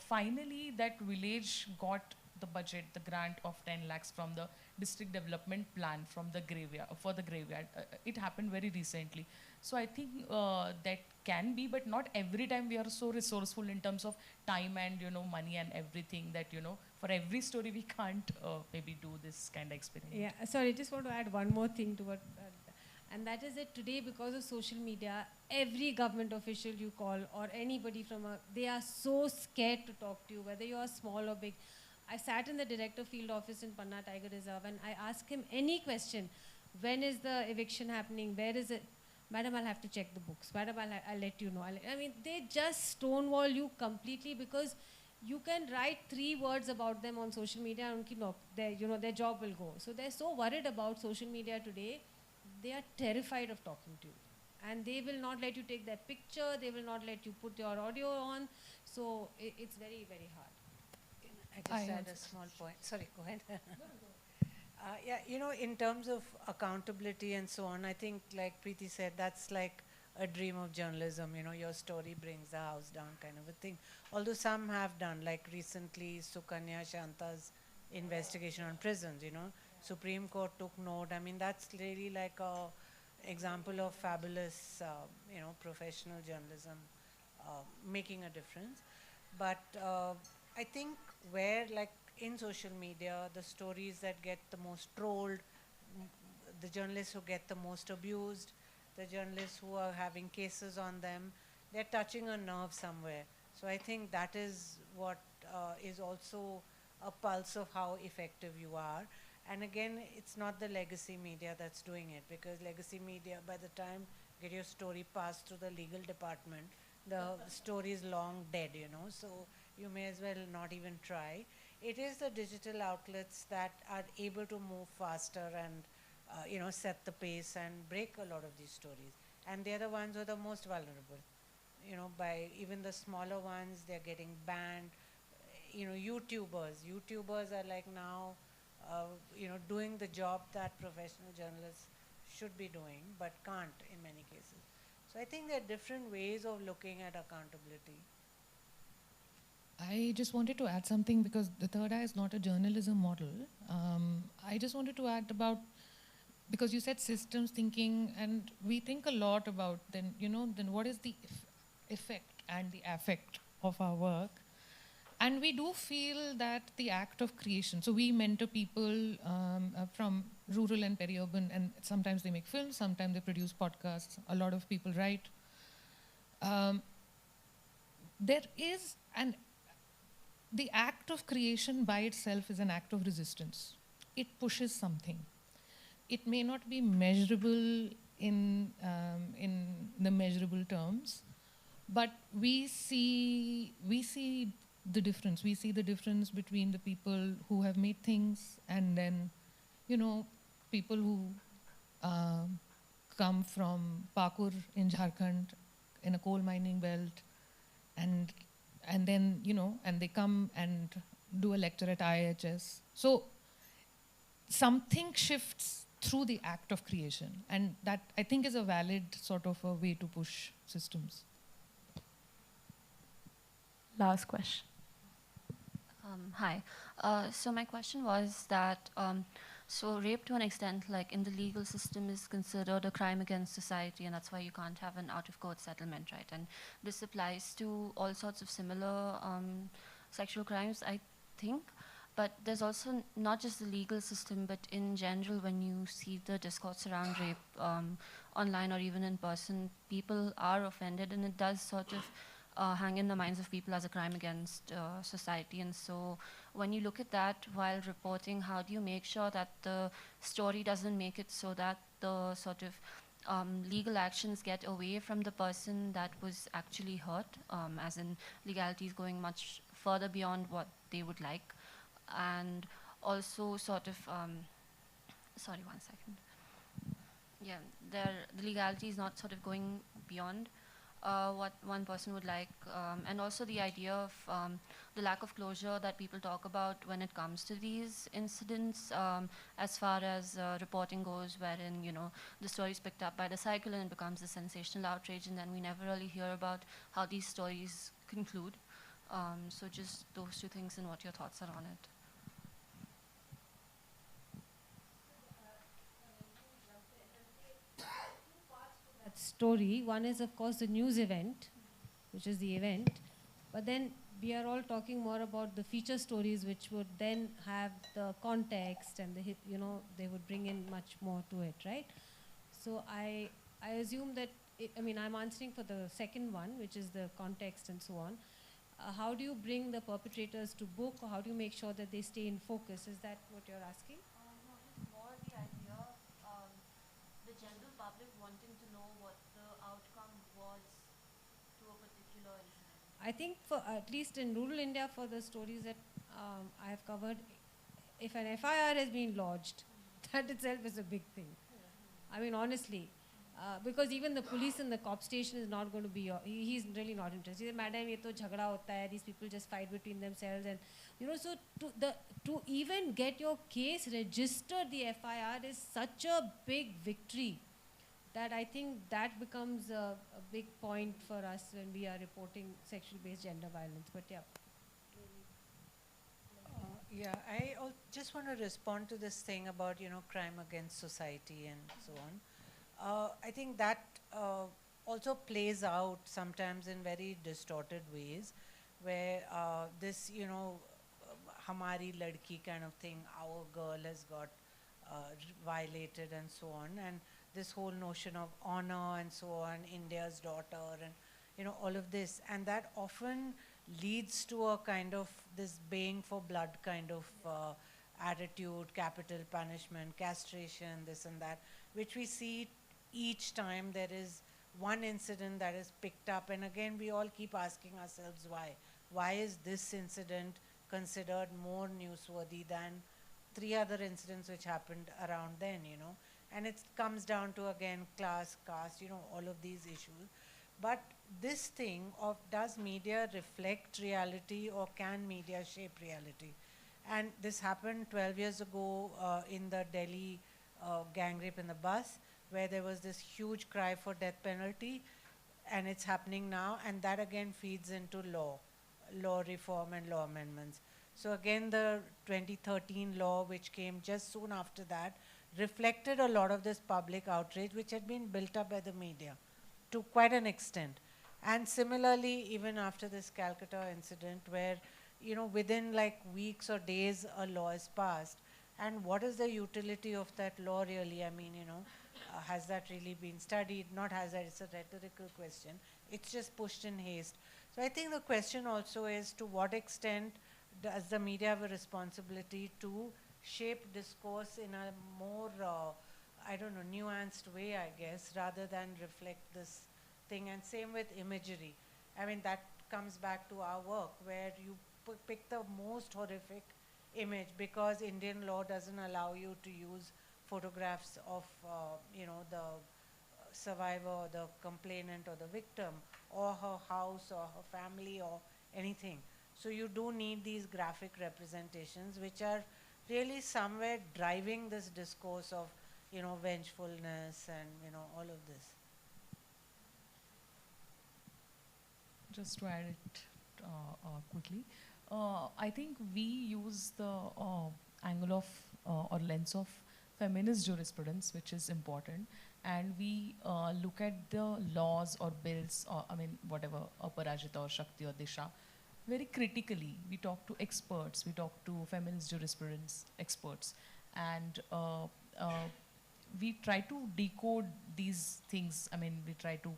[SPEAKER 5] finally, that village got the budget, the grant of 10 lakhs from the district development plan for the graveyard. It happened very recently. So I think that can be, but not every time we are so resourceful in terms of time and money and everything that for every story we can't maybe do this kind of experiment.
[SPEAKER 3] Yeah, sorry, I just want to add one more thing to what, and that is that today, because of social media, every government official you call or anybody they are so scared to talk to you, whether you are small or big. I sat in the director field office in Panna Tiger Reserve, and I asked him any question. When is the eviction happening? Where is it? Madam, I'll have to check the books. Madam, I'll let you know. I mean, they just stonewall you completely, because you can write 3 words about them on social media and their job will go. So they're so worried about social media today, they are terrified of talking to you. And they will not let you take their picture, they will not let you put your audio on. So it's very, very hard.
[SPEAKER 4] I just add a small point. Sorry, go ahead. Yeah, in terms of accountability and so on, I think, like Priti said, that's like a dream of journalism. Your story brings the house down, kind of a thing. Although some have done, like recently, Sukanya Shanta's investigation on prisons. Supreme Court took note. I mean, that's really like a example of fabulous, professional journalism making a difference. But I think where, like in social media, the stories that get the most trolled, the journalists who get the most abused, the journalists who are having cases on them, they're touching a nerve somewhere. So I think that is what is also a pulse of how effective you are. And again, it's not the legacy media that's doing it, because legacy media, by the time get your story passed through the legal department, the story is long dead, so you may as well not even try. It is the digital outlets that are able to move faster and set the pace and break a lot of these stories. And they're the ones who are the most vulnerable. By even the smaller ones, they're getting banned. YouTubers are like now, doing the job that professional journalists should be doing, but can't in many cases. So I think there are different ways of looking at accountability.
[SPEAKER 6] I just wanted to add something, because the third eye is not a journalism model. I just wanted to add about, because you said systems thinking, and we think a lot about then what is the effect and the affect of our work. And we do feel that the act of creation, so we mentor people from rural and peri-urban, and sometimes they make films, sometimes they produce podcasts, a lot of people write. There is the act of creation by itself is an act of resistance. It pushes something. It may not be measurable in the measurable terms, but we see the difference. We see the difference between the people who have made things and then, you know, people who come from Pakur in Jharkhand in a coal mining belt, and then, you know, and they come and do a lecture at IHS. So something shifts through the act of creation, and that I think is a valid sort of a way to push systems.
[SPEAKER 1] Last question.
[SPEAKER 12] Hi. So my question was that, so rape to an extent, like in the legal system, is considered a crime against society, and that's why you can't have an out-of-court settlement, right? And this applies to all sorts of similar sexual crimes, I think. But there's also not just the legal system, but in general, when you see the discourse around rape online or even in person, people are offended, and it does sort of hang in the minds of people as a crime against society. And so when you look at that while reporting, how do you make sure that the story doesn't make it so that the sort of legal actions get away from the person that was actually hurt, as in legalities going much further beyond what they would like? And also sort of, sorry, 1 second. Yeah, the legality is not sort of going beyond what one person would like, and also the idea of the lack of closure that people talk about when it comes to these incidents, as far as reporting goes, wherein, you know, the story is picked up by the cycle and it becomes a sensational outrage, and then we never really hear about how these stories conclude. So just those two things and what your thoughts are on it.
[SPEAKER 3] That story. One is, of course, the news event, which is the event. But then we are all talking more about the feature stories, which would then have the context and the, you know, they would bring in much more to it, right? So I assume that, I mean, I'm answering for the second one, which is the context and so on. How do you bring the perpetrators to book, or how do you make sure that they stay in focus? Is that what you're asking?
[SPEAKER 12] No, it's more the idea of the general public wanting to know what the outcome was to a particular incident.
[SPEAKER 3] I think for, at least in rural India, for the stories that I have covered, if an FIR has been lodged, that itself is a big thing. I mean, honestly. Because even the police in the cop station is not going to be, he's really not interested. He said, Madam, ye to jhagda hota hai, these people just fight between themselves. And, you know, so to even get your case registered, the FIR is such a big victory that I think that becomes a big point for us when we are reporting sexual-based gender violence. But yeah.
[SPEAKER 4] Yeah, I just want to respond to this thing about, you know, crime against society and so on. I think that also plays out sometimes in very distorted ways, where this, you know, hamari ladki kind of thing, our girl has got violated and so on, and this whole notion of honor and so on, India's daughter, and, you know, all of this, and that often leads to a kind of this baying for blood kind of attitude, capital punishment, castration, this and that, which we see each time there is one incident that is picked up. And again, we all keep asking ourselves why. Why is this incident considered more newsworthy than 3 other incidents which happened around then, you know? And it comes down to, again, class, caste, you know, all of these issues. But this thing of, does media reflect reality, or can media shape reality? And this happened 12 years ago in the Delhi gang rape in the bus, where there was this huge cry for death penalty, and it's happening now, and that again feeds into law reform and law amendments. So again, the 2013 law, which came just soon after that, reflected a lot of this public outrage, which had been built up by the media to quite an extent. And similarly, even after this Calcutta incident, where, you know, within like weeks or days, a law is passed. And what is the utility of that law really? I mean, you know, has that really been studied? Not has that, it's a rhetorical question. It's just pushed in haste. So I think the question also is, to what extent does the media have a responsibility to shape discourse in a more, I don't know, nuanced way, I guess, rather than reflect this thing. And same with imagery. I mean, that comes back to our work, where you pick the most horrific image, because Indian law doesn't allow you to use photographs of, you know, the survivor or the complainant or the victim or her house or her family or anything. So you do need these graphic representations which are really somewhere driving this discourse of, you know, vengefulness and, you know, all of this.
[SPEAKER 5] Just to add it quickly, I think we use the angle of or lens of feminist jurisprudence, which is important, and we look at the laws or bills, or I mean whatever, Aparajita or Shakti or Disha, very critically. We talk to experts, we talk to feminist jurisprudence experts, and we try to decode these things. I mean, we try to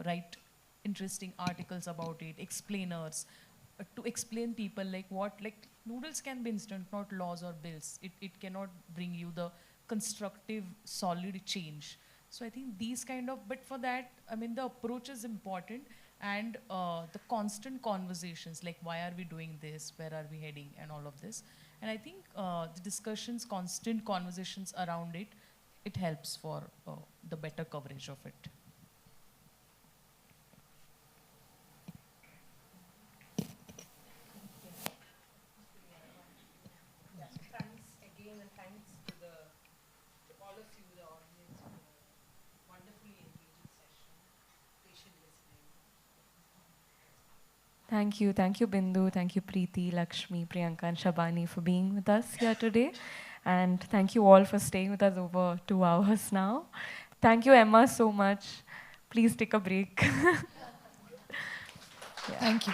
[SPEAKER 5] write interesting articles about it, explainers, to explain people like what, like noodles can be instant, not laws or bills. It cannot bring you the constructive, solid change. So I think these kind of, but for that, I mean, the approach is important, and the constant conversations, like why are we doing this, where are we heading, and all of this. And I think the discussions, constant conversations around it, it helps for the better coverage of it.
[SPEAKER 1] Thank you, Bindu, thank you, Preeti, Laxmi, Priyanka, and Shabani for being with us here today. And thank you all for staying with us over 2 hours now. Thank you, Emma, so much. Please take a break.
[SPEAKER 6] Thank you.